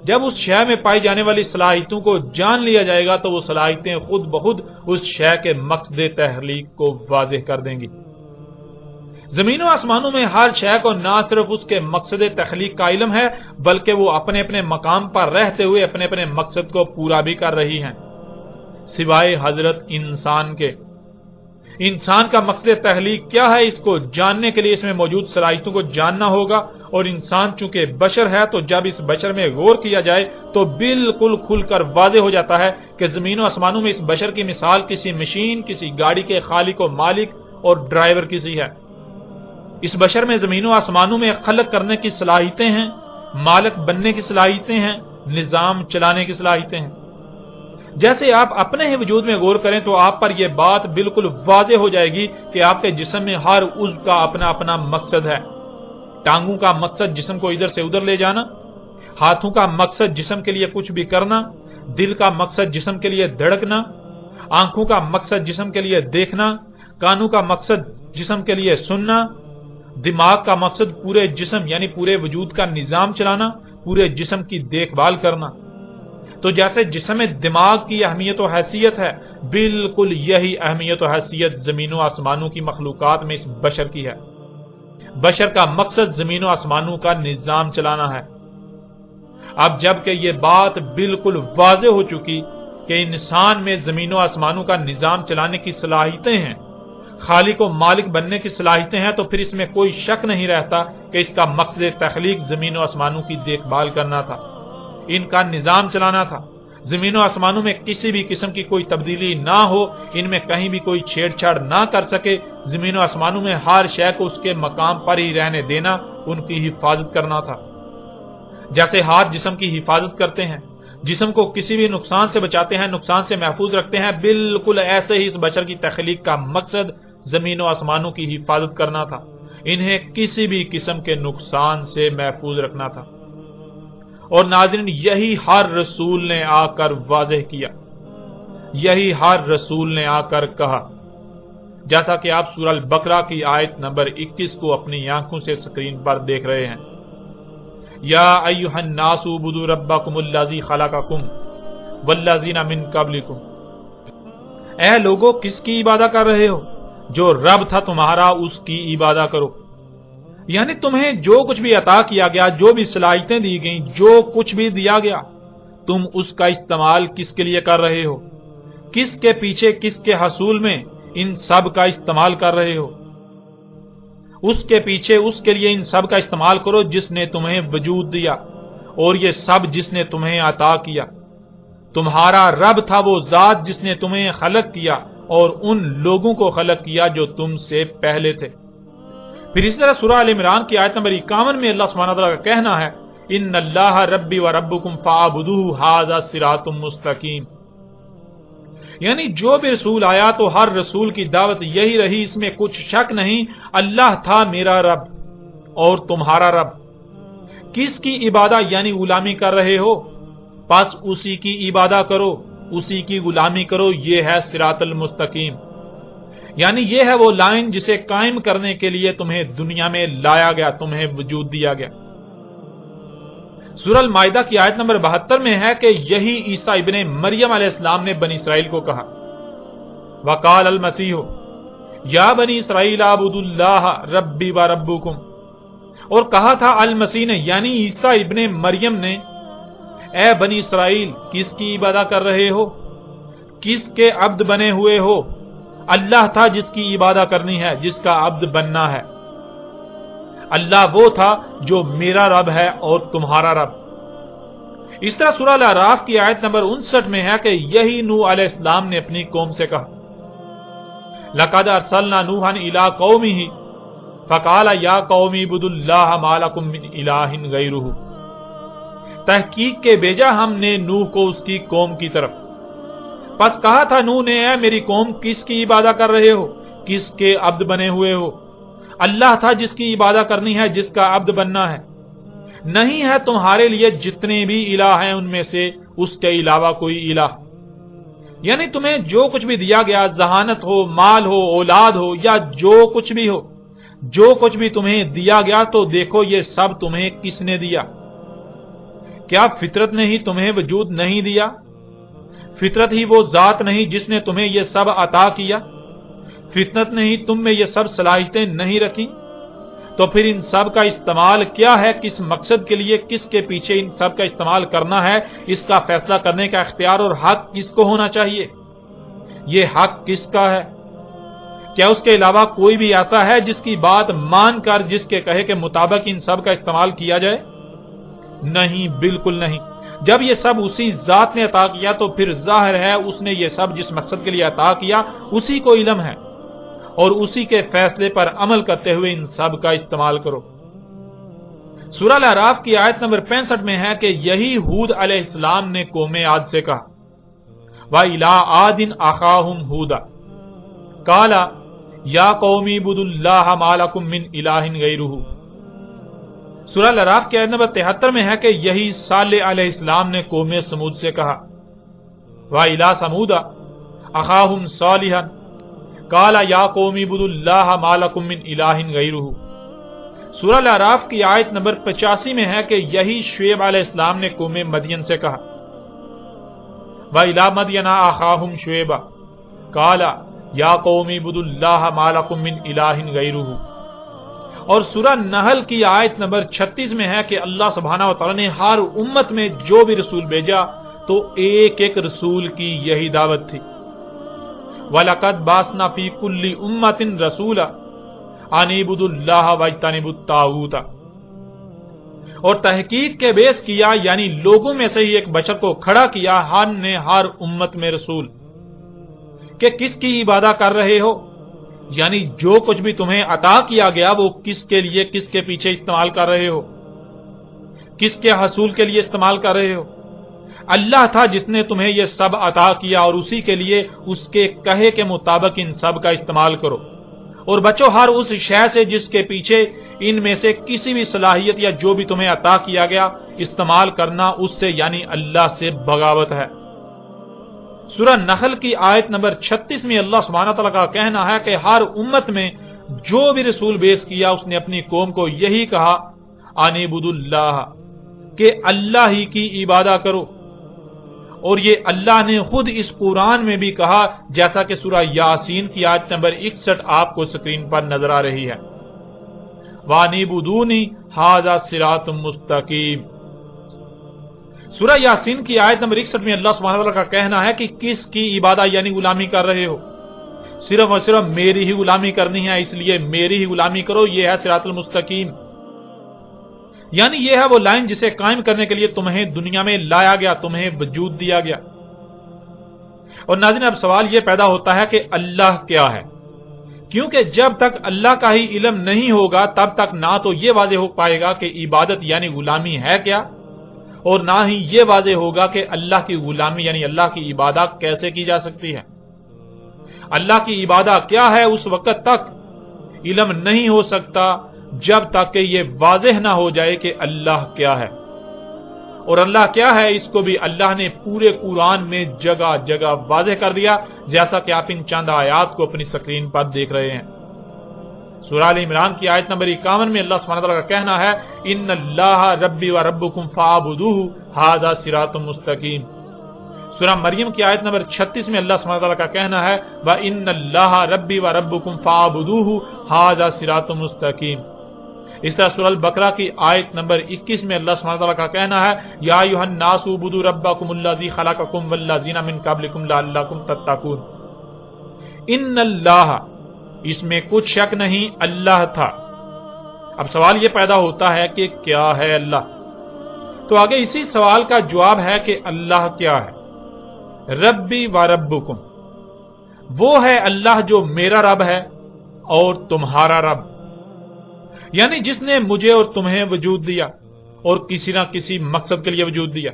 جب اس شے میں پائی جانے والی صلاحیتوں کو جان لیا جائے گا تو وہ صلاحیتیں خود بخود اس شے کے مقصد تخلیق کو واضح کر دیں گی۔ زمین و آسمانوں میں ہر شے کو نہ صرف اس کے مقصد تخلیق کا علم ہے بلکہ وہ اپنے اپنے مقام پر رہتے ہوئے اپنے اپنے مقصد کو پورا بھی کر رہی ہیں، سوائے حضرت انسان کے۔ انسان کا مقصد تخلیق کیا ہے، اس کو جاننے کے لیے اس میں موجود صلاحیتوں کو جاننا ہوگا، اور انسان چونکہ بشر ہے تو جب اس بشر میں غور کیا جائے تو بالکل کھل کر واضح ہو جاتا ہے کہ زمین و آسمانوں میں اس بشر کی مثال کسی مشین، کسی گاڑی کے خالق و مالک اور ڈرائیور کسی ہے۔ اس بشر میں زمین و آسمانوں میں خلق کرنے کی صلاحیتیں ہیں، مالک بننے کی صلاحیتیں ہیں، نظام چلانے کی صلاحیتیں ہیں۔ جیسے آپ اپنے ہی وجود میں غور کریں تو آپ پر یہ بات بالکل واضح ہو جائے گی کہ آپ کے جسم میں ہر عضو کا اپنا اپنا مقصد ہے۔ ٹانگوں کا مقصد جسم کو ادھر سے ادھر لے جانا، ہاتھوں کا مقصد جسم کے لیے کچھ بھی کرنا، دل کا مقصد جسم کے لیے دھڑکنا، آنکھوں کا مقصد جسم کے لیے دیکھنا، کانوں کا مقصد جسم کے لیے سننا، دماغ کا مقصد پورے جسم یعنی پورے وجود کا نظام چلانا، پورے جسم کی دیکھ بھال کرنا۔ تو جیسے جسم میں دماغ کی اہمیت و حیثیت ہے، بالکل یہی اہمیت و حیثیت زمین و آسمانوں کی مخلوقات میں اس بشر کی ہے۔ بشر کا مقصد زمین و آسمانوں کا نظام چلانا ہے۔ اب جب کہ یہ بات بالکل واضح ہو چکی کہ انسان میں زمین و آسمانوں کا نظام چلانے کی صلاحیتیں ہیں، خالق و مالک بننے کی صلاحیتیں ہیں، تو پھر اس میں کوئی شک نہیں رہتا کہ اس کا مقصد تخلیق زمین و آسمانوں کی دیکھ بھال کرنا تھا، ان کا نظام چلانا تھا۔ زمین و آسمانوں میں کسی بھی قسم کی کوئی تبدیلی نہ ہو، ان میں کہیں بھی کوئی چھیڑ چھاڑ نہ کر سکے، زمین و آسمانوں میں ہر شے کو اس کے مقام پر ہی رہنے دینا، ان کی حفاظت کرنا تھا۔ جیسے ہاتھ جسم کی حفاظت کرتے ہیں، جسم کو کسی بھی نقصان سے بچاتے ہیں، نقصان سے محفوظ رکھتے ہیں، بالکل ایسے ہی اس بشر کی تخلیق کا مقصد زمین و آسمانوں کی حفاظت کرنا تھا، انہیں کسی بھی قسم کے نقصان سے محفوظ رکھنا تھا۔ اور ناظرین، یہی ہر رسول نے آ کر واضح کیا، یہی ہر رسول نے آ کر کہا، جیسا کہ آپ سورہ البقرہ کی آیت نمبر 21 کو اپنی آنکھوں سے سکرین پر دیکھ رہے ہیں۔ یا ایھا الناس اعبدوا ربکم الذی خلقکم والذین من قبلکم، اے لوگو کس کی عبادت کر رہے ہو؟ جو رب تھا تمہارا اس کی عبادت کرو۔ یعنی تمہیں جو کچھ بھی عطا کیا گیا، جو بھی صلاحیتیں دی گئیں، جو کچھ بھی دیا گیا، تم اس کا استعمال کس کے لیے کر رہے ہو؟ کس کے پیچھے، کس کے حصول میں ان سب کا استعمال کر رہے ہو؟ اس کے پیچھے، اس کے لیے ان سب کا استعمال کرو جس نے تمہیں وجود دیا، اور یہ سب جس نے تمہیں عطا کیا۔ تمہارا رب تھا وہ ذات جس نے تمہیں خلق کیا اور ان لوگوں کو خلق کیا جو تم سے پہلے تھے۔ پھر اسی طرح سورہ ال عمران کی آیت نمبر 51 میں اللہ سبحانہ وتعالی کا کہنا ہے، ان اللہ ربی و ربکم فاعبدوہ ھذا صراط مستقیم۔ یعنی جو بھی رسول آیا تو ہر رسول کی دعوت یہی رہی، اس میں کچھ شک نہیں، اللہ تھا میرا رب اور تمہارا رب۔ کس کی عبادت یعنی غلامی کر رہے ہو؟ پس اسی کی عبادت کرو، اسی کی غلامی کرو، یہ ہے صراط المستقیم۔ یعنی یہ ہے وہ لائن جسے قائم کرنے کے لیے تمہیں دنیا میں لایا گیا، تمہیں وجود دیا گیا۔ سورہ المائدہ کی آیت نمبر 72 میں ہے کہ یہی عیسیٰ ابن مریم علیہ السلام نے بنی اسرائیل کو کہا، وقال المسیح یا بنی اسرائیل اعبدوا اللہ ربی و ربکم، اور کہا تھا المسیح نے یعنی عیسیٰ ابن مریم نے، اے بنی اسرائیل کس کی عبادت کر رہے ہو؟ کس کے عبد بنے ہوئے ہو؟ اللہ تھا جس کی عبادت کرنی ہے، جس کا عبد بننا ہے۔ اللہ وہ تھا جو میرا رب ہے اور تمہارا رب۔ اس طرح سورہ الاعراف کی آیت نمبر 59 میں ہے کہ یہی نوح علیہ السلام نے اپنی قوم سے کہا، لقد ارسلنا نوحا الی قومہ فقال یا قوم اعبدوا اللہ ما لکم من الہ غیرہ، تحقیق کے بھیجا ہم نے نوح کو اس کی قوم کی طرف، پس کہا تھا نوح نے، اے میری قوم کس کی عبادت کر رہے ہو؟ کس کے عبد بنے ہوئے ہو؟ اللہ تھا جس کی عبادت کرنی ہے، جس کا عبد بننا ہے۔ نہیں ہے تمہارے لیے جتنے بھی الہ ہیں ان میں سے اس کے علاوہ کوئی الہ، یعنی تمہیں جو کچھ بھی دیا گیا، ذہانت ہو، مال ہو، اولاد ہو، یا جو کچھ بھی ہو، جو کچھ بھی تمہیں دیا گیا، تو دیکھو یہ سب تمہیں کس نے دیا؟ کیا فطرت نے ہی تمہیں وجود نہیں دیا؟ فطرت ہی وہ ذات نہیں جس نے تمہیں یہ سب عطا کیا؟ فطرت نے ہی تم میں یہ سب صلاحیتیں نہیں رکھی؟ تو پھر ان سب کا استعمال کیا ہے، کس مقصد کے لیے، کس کے پیچھے ان سب کا استعمال کرنا ہے، اس کا فیصلہ کرنے کا اختیار اور حق کس کو ہونا چاہیے؟ یہ حق کس کا ہے؟ کیا اس کے علاوہ کوئی بھی ایسا ہے جس کی بات مان کر، جس کے کہے کے مطابق ان سب کا استعمال کیا جائے؟ نہیں، بالکل نہیں۔ جب یہ سب اسی ذات نے عطا کیا تو پھر ظاہر ہے اس نے یہ سب جس مقصد کے لیے عطا کیا اسی کو علم ہے، اور اسی کے فیصلے پر عمل کرتے ہوئے ان سب کا استعمال کرو۔ سورہ الاعراف کی آیت نمبر 65 میں ہے کہ یہی ہود علیہ السلام نے قوم عاد سے کہا، وَإِلَىٰ عَادٍ أَخَاهُمْ هُودًا قَالَ يَا قَوْمِ اعْبُدُوا اللَّهَ مَا لَكُم مِّنْ إِلَٰهٍ غَيْرُهُ۔ سورہ الاعراف کی آیت نمبر 73 میں ہے کہ یہی صالح علیہ السلام نے قوم سمود سے کہا، وَإِلَىٰ ثَمُودَ أَخَاهُمْ صَالِحًا قَالَ يَا قَوْمِ اعْبُدُوا اللَّهَ مَا لَكُم مِّنْ إِلَٰهٍ غَيْرُهُ۔ سورہ الاعراف کی آیت نمبر 85 میں ہے کہ یہی شعیب علیہ السلام نے قوم مدین سے کہا، وَإِلَىٰ مَدْيَنَ أَخَاهُمْ شُعَيْبًا قَالَ يَا قَوْمِ اعْبُدُوا اللَّهَ مَا لَكُم مِّنْ إِلَٰهٍ غَيْرُهُ۔ اور سورہ نحل کی آیت نمبر 36 میں ہے کہ اللہ سبحانہ وتعالی نے ہر امت میں جو بھی رسول بھیجا تو ایک ایک رسول کی یہی دعوت تھی، وَلَقَدْ بَعَثْنَا فِي كُلِّ أُمَّةٍ رَسُولًا أَنِ اعْبُدُوا اللَّهَ وَاجْتَنِبُوا الطَّاغُوتَ، اور تحقیق کے بیس کیا، یعنی لوگوں میں سے ہی ایک بشر کو کھڑا کیا ہم نے ہر امت میں رسول، کہ کس کی عبادت کر رہے ہو، یعنی جو کچھ بھی تمہیں عطا کیا گیا وہ کس کے لیے، کس کے پیچھے استعمال کر رہے ہو، کس کے حصول کے لیے استعمال کر رہے ہو؟ اللہ تھا جس نے تمہیں یہ سب عطا کیا، اور اسی کے لیے اس کے کہے کے مطابق ان سب کا استعمال کرو، اور بچو ہر اس شے سے جس کے پیچھے ان میں سے کسی بھی صلاحیت یا جو بھی تمہیں عطا کیا گیا استعمال کرنا اس سے، یعنی اللہ سے بغاوت ہے۔ سورہ نحل کی آیت نمبر 36 میں اللہ سبحانہ تعالیٰ کا کہنا ہے کہ ہر امت میں جو بھی رسول بیس کیا اس نے اپنی قوم کو یہی کہا، ان اعبدوا اللہ، کہ اللہ ہی کی عبادت کرو، اور یہ اللہ نے خود اس قرآن میں بھی کہا، جیسا کہ سورہ یاسین کی آیت نمبر 61 آپ کو سکرین پر نظر آ رہی ہے، وَأَنِ اعْبُدُونِي هَٰذَا صِرَاطٌ مُسْتَقِيمٌ۔ سورہ یاسین کی آیت نمبر 61 میں اللہ سبحانہ وتعالیٰ کا کہنا ہے کہ کس کی عبادت یعنی غلامی کر رہے ہو، صرف اور صرف میری ہی غلامی کرنی ہے، اس لیے میری ہی غلامی کرو، یہ ہے صراط المستقیم، یعنی یہ ہے وہ لائن جسے قائم کرنے کے لیے تمہیں دنیا میں لایا گیا، تمہیں وجود دیا گیا۔ اور ناظرین اب سوال یہ پیدا ہوتا ہے کہ اللہ کیا ہے، کیونکہ جب تک اللہ کا ہی علم نہیں ہوگا تب تک نہ تو یہ واضح ہو پائے گا کہ عبادت یعنی غلامی ہے کیا، اور نہ ہی یہ واضح ہوگا کہ اللہ کی غلامی یعنی اللہ کی عبادت کیسے کی جا سکتی ہے۔ اللہ کی عبادت کیا ہے اس وقت تک علم نہیں ہو سکتا جب تک کہ یہ واضح نہ ہو جائے کہ اللہ کیا ہے، اور اللہ کیا ہے اس کو بھی اللہ نے پورے قرآن میں جگہ جگہ واضح کر دیا، جیسا کہ آپ ان چند آیات کو اپنی سکرین پر دیکھ رہے ہیں۔ سورہ ال عمران کی آیت نمبر 51 میں اللہ سبحانہ تعالیٰ کا کہنا ہے، ان اللہ ربی و ربکم فاعبدوہ ھذا صراط مستقیم۔ سورہ مریم کی آیت نمبر 36 میں اللہ سبحانہ تعالیٰ کا کہنا ہے، وَإِنَّ اللَّهَ رَبِّي وَرَبُّكُمْ فَاعْبُدُوهُ ھذا صراط مستقیم۔ اس طرح سورہ البقرہ کی آیت نمبر 21 میں اللہ سبحانہ تعالیٰ کا کہنا ہے، یا ایھا الناس اعبدوا ربکم الذی خلقکم والذین من قبلکم لعلکم تتقون۔ ان اللہ، اس میں کچھ شک نہیں اللہ تھا۔ اب سوال یہ پیدا ہوتا ہے کہ کیا ہے اللہ؟ تو آگے اسی سوال کا جواب ہے کہ اللہ کیا ہے؟ ربی و ربکم، وہ ہے اللہ جو میرا رب ہے اور تمہارا رب، یعنی جس نے مجھے اور تمہیں وجود دیا اور کسی نہ کسی مقصد کے لیے وجود دیا،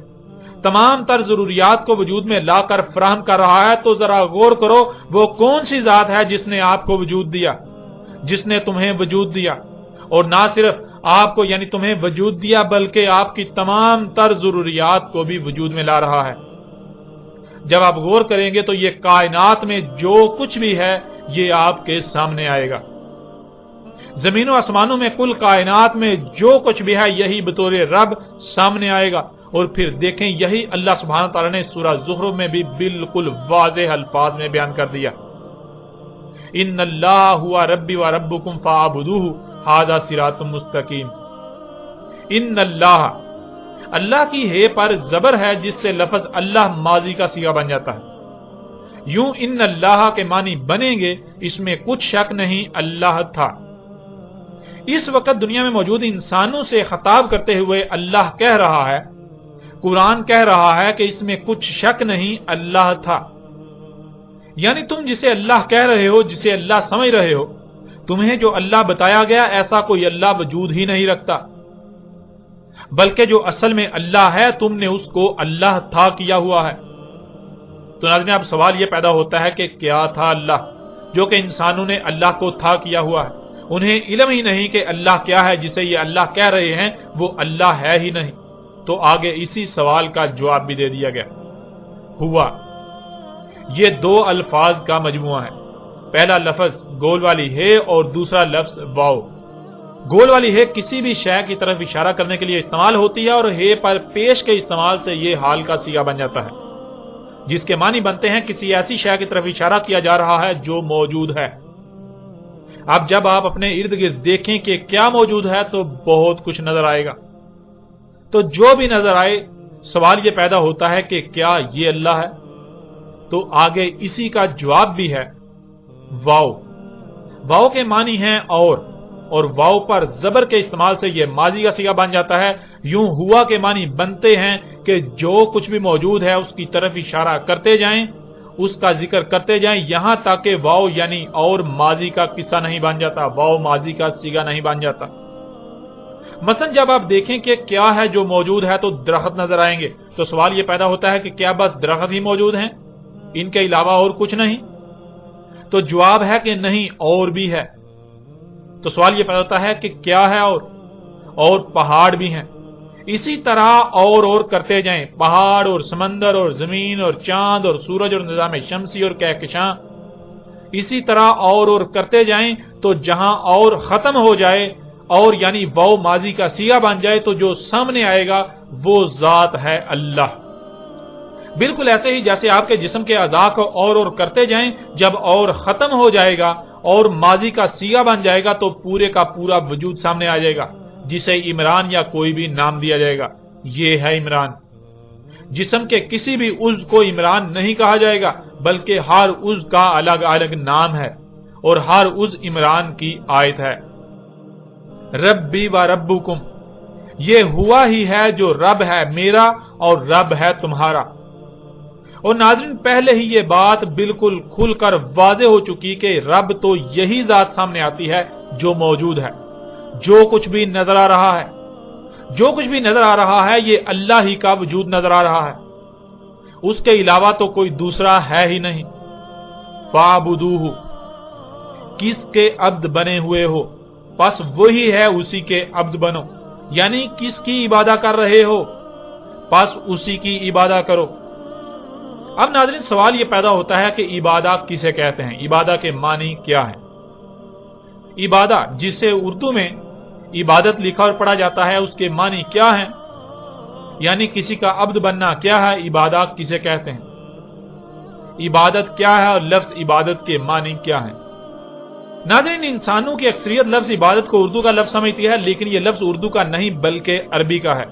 تمام تر ضروریات کو وجود میں لا کر فراہم کر رہا ہے۔ تو ذرا غور کرو وہ کون سی ذات ہے جس نے آپ کو وجود دیا، جس نے تمہیں وجود دیا، اور نہ صرف آپ کو یعنی تمہیں وجود دیا بلکہ آپ کی تمام تر ضروریات کو بھی وجود میں لا رہا ہے۔ جب آپ غور کریں گے تو یہ کائنات میں جو کچھ بھی ہے یہ آپ کے سامنے آئے گا. زمین و آسمانوں میں کل کائنات میں جو کچھ بھی ہے یہی بطور رب سامنے آئے گا. اور پھر دیکھیں یہی اللہ سبحانہ تعالیٰ نے سورہ زخرف میں بھی بالکل واضح الفاظ میں بیان کر دیا. ان اللہ ہوا ربی و ربکم فاعبدوہ ھذا صراط مستقیم. ان اللہ کی ہے پر زبر ہے جس سے لفظ اللہ ماضی کا صیغہ بن جاتا ہے. یوں ان اللہ کے معنی بنیں گے اس میں کچھ شک نہیں اللہ تھا. اس وقت دنیا میں موجود انسانوں سے خطاب کرتے ہوئے اللہ کہہ رہا ہے، قرآن کہہ رہا ہے کہ اس میں کچھ شک نہیں اللہ تھا. یعنی تم جسے اللہ کہہ رہے ہو، جسے اللہ سمجھ رہے ہو، تمہیں جو اللہ بتایا گیا ایسا کوئی اللہ وجود ہی نہیں رکھتا، بلکہ جو اصل میں اللہ ہے تم نے اس کو اللہ تھا کیا ہوا ہے. تو ناظرین اب سوال یہ پیدا ہوتا ہے کہ کیا تھا اللہ جو کہ انسانوں نے اللہ کو تھا کیا ہوا ہے؟ انہیں علم ہی نہیں کہ اللہ کیا ہے. جسے یہ اللہ کہہ رہے ہیں وہ اللہ ہے ہی نہیں. تو آگے اسی سوال کا جواب بھی دے دیا گیا. ہوا یہ دو الفاظ کا مجموعہ ہے. پہلا لفظ گول والی ہے اور دوسرا لفظ واو. گول والی ہے کسی بھی شے کی طرف اشارہ کرنے کے لیے استعمال ہوتی ہے اور ہے پر پیش کے استعمال سے یہ حال کا صیغہ بن جاتا ہے جس کے معنی بنتے ہیں کسی ایسی شے کی طرف اشارہ کیا جا رہا ہے جو موجود ہے. اب جب آپ اپنے ارد گرد دیکھیں کہ کیا موجود ہے تو بہت کچھ نظر آئے گا. تو جو بھی نظر آئے سوال یہ پیدا ہوتا ہے کہ کیا یہ اللہ ہے؟ تو آگے اسی کا جواب بھی ہے واو. واو کے معنی ہیں اور واو پر زبر کے استعمال سے یہ ماضی کا صیغہ بن جاتا ہے. یوں ہوا کے معنی بنتے ہیں کہ جو کچھ بھی موجود ہے اس کی طرف اشارہ کرتے جائیں، اس کا ذکر کرتے جائیں یہاں تک کہ واو یعنی اور ماضی کا قصہ نہیں بن جاتا، واو ماضی کا صیغہ نہیں بن جاتا. مثلا جب آپ دیکھیں کہ کیا ہے جو موجود ہے تو درخت نظر آئیں گے. تو سوال یہ پیدا ہوتا ہے کہ کیا بس درخت ہی موجود ہیں، ان کے علاوہ اور کچھ نہیں؟ تو جواب ہے کہ نہیں، اور بھی ہے. تو سوال یہ پیدا ہوتا ہے کہ کیا ہے اور پہاڑ بھی ہیں. اسی طرح اور کرتے جائیں، پہاڑ اور سمندر اور زمین اور چاند اور سورج اور نظام شمسی اور کہکشاں، اسی طرح اور کرتے جائیں تو جہاں اور ختم ہو جائے اور یعنی واو ماضی کا صیغہ بن جائے تو جو سامنے آئے گا وہ ذات ہے اللہ. بالکل ایسے ہی جیسے آپ کے جسم کے اعضاء کو اور کرتے جائیں، جب اور ختم ہو جائے گا اور ماضی کا صیغہ بن جائے گا تو پورے کا پورا وجود سامنے آ جائے گا جسے عمران یا کوئی بھی نام دیا جائے گا. یہ ہے عمران. جسم کے کسی بھی عضو کو عمران نہیں کہا جائے گا بلکہ ہر عضو کا الگ الگ نام ہے اور ہر عضو عمران کی آیت ہے. ربی و ربکم، یہ ہوا ہی ہے جو رب ہے میرا اور رب ہے تمہارا. اور ناظرین پہلے ہی یہ بات بالکل کھل کر واضح ہو چکی کہ رب تو یہی ذات سامنے آتی ہے جو موجود ہے. جو کچھ بھی نظر آ رہا ہے، جو کچھ بھی نظر آ رہا ہے یہ اللہ ہی کا وجود نظر آ رہا ہے، اس کے علاوہ تو کوئی دوسرا ہے ہی نہیں. فاعبدوہ، کس کے عبد بنے ہوئے ہو پس وہی ہے اسی کے عبد بنو. یعنی کس کی عبادت کر رہے ہو پس اسی کی عبادت کرو. اب ناظرین سوال یہ پیدا ہوتا ہے کہ عبادت کسے کہتے ہیں، عبادت کے معنی کیا ہے؟ عبادت جسے اردو میں عبادت لکھا اور پڑھا جاتا ہے اس کے معنی کیا ہیں؟ یعنی کسی کا عبد بننا کیا ہے، عبادت کسے کہتے ہیں، عبادت کیا ہے اور لفظ عبادت کے معنی کیا ہیں؟ ناظرین انسانوں کی اکثریت لفظ عبادت کو اردو کا لفظ سمجھتی ہے، لیکن یہ لفظ اردو کا نہیں بلکہ عربی کا ہے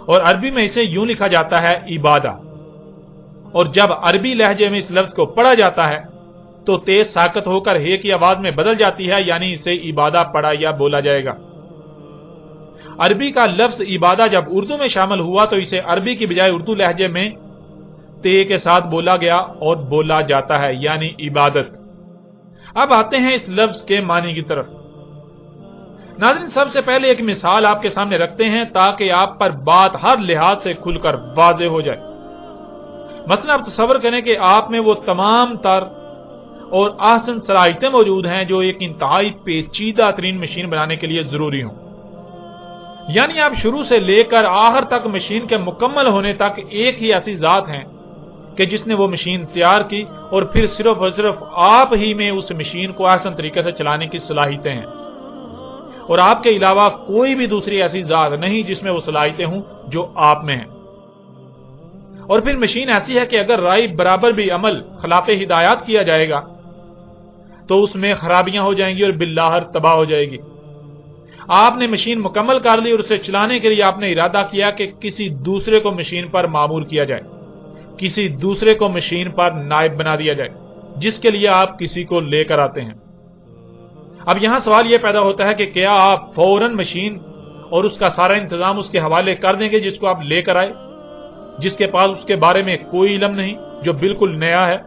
اور عربی میں اسے یوں لکھا جاتا ہے عبادہ. اور جب عربی لہجے میں اس لفظ کو پڑھا جاتا ہے تو تیز ساکت ہو کر ہے کی آواز میں بدل جاتی ہے، یعنی اسے عبادہ پڑھا یا بولا جائے گا. عربی کا لفظ عبادہ جب اردو میں شامل ہوا تو اسے عربی کی بجائے اردو لہجے میں تے کے ساتھ بولا گیا اور بولا جاتا ہے، یعنی عبادت. اب آتے ہیں اس لفظ کے معنی کی طرف. ناظرین سب سے پہلے ایک مثال آپ کے سامنے رکھتے ہیں تاکہ آپ پر بات ہر لحاظ سے کھل کر واضح ہو جائے. مثلا آپ تصور کریں کہ آپ میں وہ تمام تر اور احسن صلاحیتیں موجود ہیں جو ایک انتہائی پیچیدہ ترین مشین بنانے کے لیے ضروری ہوں. یعنی آپ شروع سے لے کر آخر تک مشین کے مکمل ہونے تک ایک ہی ایسی ذات ہیں کہ جس نے وہ مشین تیار کی اور پھر صرف اور صرف آپ ہی میں اس مشین کو احسن طریقے سے چلانے کی صلاحیتیں ہیں، اور آپ کے علاوہ کوئی بھی دوسری ایسی ذات نہیں جس میں وہ صلاحیتیں ہوں جو آپ میں ہیں۔ اور پھر مشین ایسی ہے کہ اگر رائے برابر بھی عمل خلاف ہدایات کیا جائے گا تو اس میں خرابیاں ہو جائیں گی اور بالآخر تباہ ہو جائے گی۔ آپ نے مشین مکمل کر لی اور اسے چلانے کے لیے آپ نے ارادہ کیا کہ کسی دوسرے کو مشین پر معمور کیا جائے، کسی دوسرے کو مشین پر نائب بنا دیا جائے، جس کے لیے آپ کسی کو لے کر آتے ہیں۔ اب یہاں سوال یہ پیدا ہوتا ہے کہ کیا آپ فوراً مشین اور اس کا سارا انتظام اس کے حوالے کر دیں گے جس کو آپ لے کر آئے، جس کے پاس اس کے بارے میں کوئی علم نہیں، جو بالکل نیا ہے؟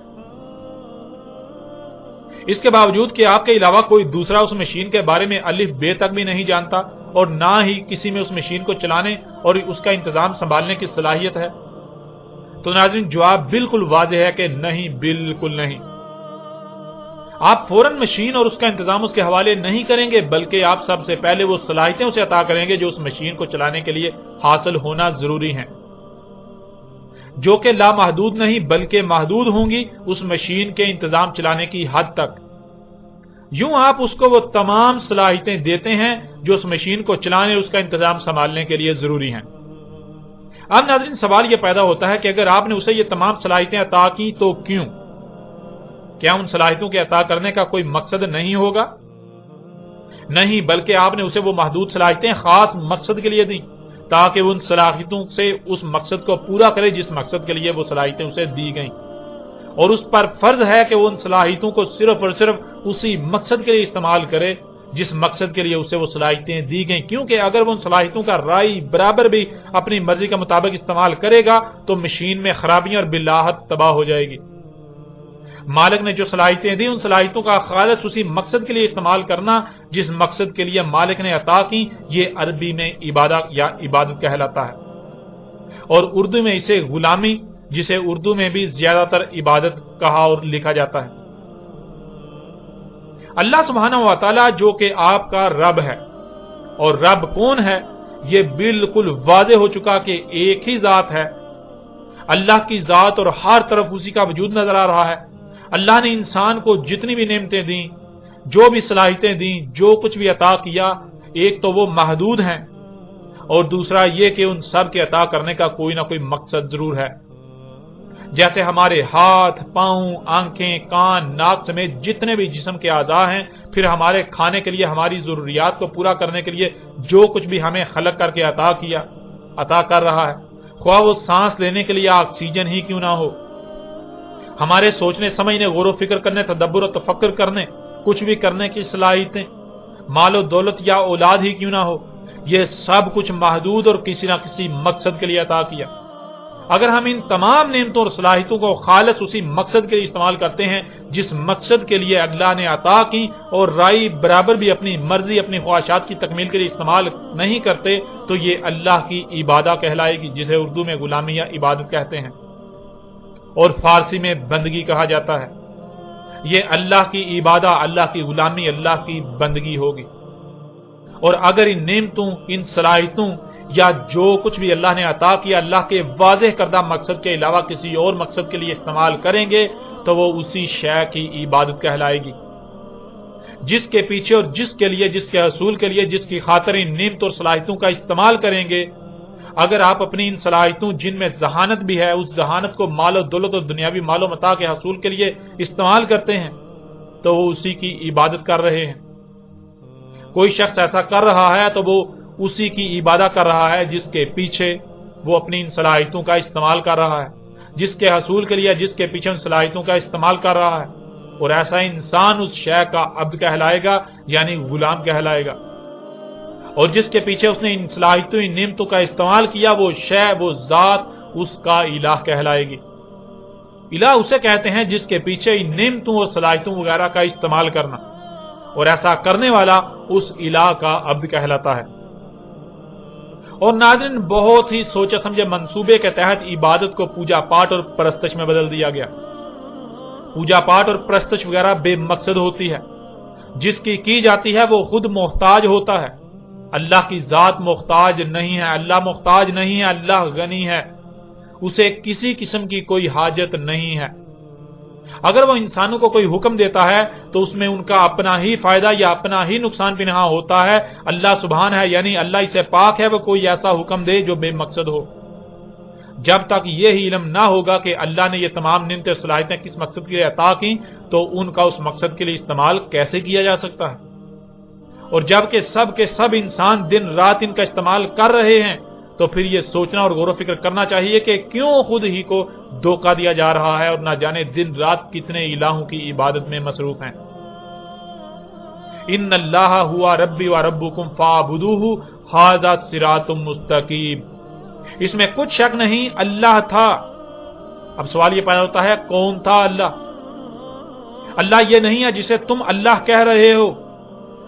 اس کے باوجود کہ آپ کے علاوہ کوئی دوسرا اس مشین کے بارے میں الف بے تک بھی نہیں جانتا اور نہ ہی کسی میں اس مشین کو چلانے اور اس کا انتظام سنبھالنے کی صلاحیت ہے، تو ناظرین جواب بالکل واضح ہے کہ نہیں، بالکل نہیں۔ آپ فوراً مشین اور اس کا انتظام اس کے حوالے نہیں کریں گے، بلکہ آپ سب سے پہلے وہ صلاحیتیں اسے عطا کریں گے جو اس مشین کو چلانے کے لیے حاصل ہونا ضروری ہیں، جو کہ لامحدود نہیں بلکہ محدود ہوں گی اس مشین کے انتظام چلانے کی حد تک۔ یوں آپ اس کو وہ تمام صلاحیتیں دیتے ہیں جو اس مشین کو چلانے اور اس کا انتظام سنبھالنے کے لیے ضروری ہیں۔ اب ناظرین سوال یہ پیدا ہوتا ہے کہ اگر آپ نے اسے یہ تمام صلاحیتیں عطا کی تو کیوں؟ کیا ان صلاحیتوں کے عطا کرنے کا کوئی مقصد نہیں ہوگا؟ نہیں، بلکہ آپ نے اسے وہ محدود صلاحیتیں خاص مقصد کے لیے دی تاکہ وہ ان صلاحیتوں سے اس مقصد کو پورا کرے جس مقصد کے لیے وہ صلاحیتیں اسے دی گئیں، اور اس پر فرض ہے کہ وہ ان صلاحیتوں کو صرف اور صرف اسی مقصد کے لیے استعمال کرے جس مقصد کے لیے اسے وہ صلاحیتیں دی گئیں، کیونکہ اگر وہ ان صلاحیتوں کا رائے برابر بھی اپنی مرضی کے مطابق استعمال کرے گا تو مشین میں خرابیاں اور بالآخر تباہ ہو جائے گی۔ مالک نے جو صلاحیتیں دی ان صلاحیتوں کا خالص اسی مقصد کے لیے استعمال کرنا جس مقصد کے لیے مالک نے عطا کی، یہ عربی میں عبادت یا عبادت کہلاتا ہے، اور اردو میں اسے غلامی، جسے اردو میں بھی زیادہ تر عبادت کہا اور لکھا جاتا ہے۔ اللہ سبحانہ و تعالی جو کہ آپ کا رب ہے، اور رب کون ہے یہ بالکل واضح ہو چکا کہ ایک ہی ذات ہے۔ اللہ کی ذات اور ہر طرف اسی کا وجود نظر آ رہا ہے۔ اللہ نے انسان کو جتنی بھی نعمتیں دیں، جو بھی صلاحیتیں دیں، جو کچھ بھی عطا کیا، ایک تو وہ محدود ہیں اور دوسرا یہ کہ ان سب کے عطا کرنے کا کوئی نہ کوئی مقصد ضرور ہے۔ جیسے ہمارے ہاتھ، پاؤں، آنکھیں، کان، ناک سمیت جتنے بھی جسم کے اعضاء ہیں، پھر ہمارے کھانے کے لیے، ہماری ضروریات کو پورا کرنے کے لیے جو کچھ بھی ہمیں خلق کر کے عطا کر رہا ہے، خواہ وہ سانس لینے کے لیے آکسیجن ہی کیوں نہ ہو، ہمارے سوچنے سمجھنے، غور و فکر کرنے، تدبر و تفکر کرنے، کچھ بھی کرنے کی صلاحیتیں، مال و دولت یا اولاد ہی کیوں نہ ہو، یہ سب کچھ محدود اور کسی نہ کسی مقصد کے لیے عطا کیا۔ اگر ہم ان تمام نعمتوں اور صلاحیتوں کو خالص اسی مقصد کے لیے استعمال کرتے ہیں جس مقصد کے لیے اللہ نے عطا کی، اور رائے برابر بھی اپنی مرضی، اپنی خواہشات کی تکمیل کے لیے استعمال نہیں کرتے، تو یہ اللہ کی عبادت کہلائے گی، جسے اردو میں غلامی یا عبادت کہتے ہیں اور فارسی میں بندگی کہا جاتا ہے۔ یہ اللہ کی عبادت، اللہ کی غلامی، اللہ کی بندگی ہوگی۔ اور اگر ان نعمتوں، ان صلاحیتوں یا جو کچھ بھی اللہ نے عطا کیا اللہ کے واضح کردہ مقصد کے علاوہ کسی اور مقصد کے لیے استعمال کریں گے تو وہ اسی شے کی عبادت کہلائے گی جس کے پیچھے اور جس کے لیے، جس کے حصول کے لیے، جس کی خاطر ان نعمتوں اور صلاحیتوں کا استعمال کریں گے۔ اگر آپ اپنی ان صلاحیتوں جن میں ذہانت بھی ہے، اس ذہانت کو مال و دولت اور دنیاوی مال و متاع کے حصول کے لیے استعمال کرتے ہیں تو وہ اسی کی عبادت کر رہے ہیں۔ کوئی شخص ایسا کر رہا ہے تو وہ اسی کی عبادت کر رہا ہے جس کے پیچھے وہ اپنی ان صلاحیتوں کا استعمال کر رہا ہے، جس کے حصول کے لیے، جس کے پیچھے ان صلاحیتوں کا استعمال کر رہا ہے، اور ایسا انسان اس شے کا عبد کہلائے گا، یعنی غلام کہلائے گا۔ اور جس کے پیچھے اس نے ان صلاحیتوں، ان نعمتوں کا استعمال کیا، وہ شے، وہ ذات اس کا الہ کہلائے گی۔ الہ اسے کہتے ہیں جس کے پیچھے ان نعمتوں اور صلاحیتوں وغیرہ کا استعمال کرنا، اور ایسا کرنے والا اس الہ کا عبد کہلاتا ہے۔ اور ناظرین بہت ہی سوچے سمجھے منصوبے کے تحت عبادت کو پوجا پاٹ اور پرستش میں بدل دیا گیا۔ پوجا پاٹ اور پرستش وغیرہ بے مقصد ہوتی ہے، جس کی جاتی ہے وہ خود محتاج ہوتا ہے۔ اللہ کی ذات محتاج نہیں ہے، اللہ محتاج نہیں ہے، اللہ غنی ہے۔ اسے کسی قسم کی کوئی حاجت نہیں ہے۔ اگر وہ انسانوں کو کوئی حکم دیتا ہے تو اس میں ان کا اپنا ہی فائدہ یا اپنا ہی نقصان پنہاں ہوتا ہے۔ اللہ سبحان ہے، یعنی اللہ اسے پاک ہے، وہ کوئی ایسا حکم دے جو بے مقصد ہو۔ جب تک یہ علم نہ ہوگا کہ اللہ نے یہ تمام نعمتیں اور صلاحیتیں کس مقصد کے لیے عطا کی تو ان کا اس مقصد کے لیے استعمال کیسے کیا جا سکتا ہے؟ اور جب کہ سب کے سب انسان دن رات ان کا استعمال کر رہے ہیں تو پھر یہ سوچنا اور غور و فکر کرنا چاہیے کہ کیوں خود ہی کو دھوکہ دیا جا رہا ہے اور نہ جانے دن رات کتنے الہوں کی عبادت میں مصروف ہیں۔ ان اللہ ہوا ربی و ربکم فاعبدوہ ھذا صراط مستقیم۔ اس میں کچھ شک نہیں، اللہ تھا۔ اب سوال یہ پیدا ہوتا ہے کون تھا اللہ؟ اللہ یہ نہیں ہے جسے تم اللہ کہہ رہے ہو،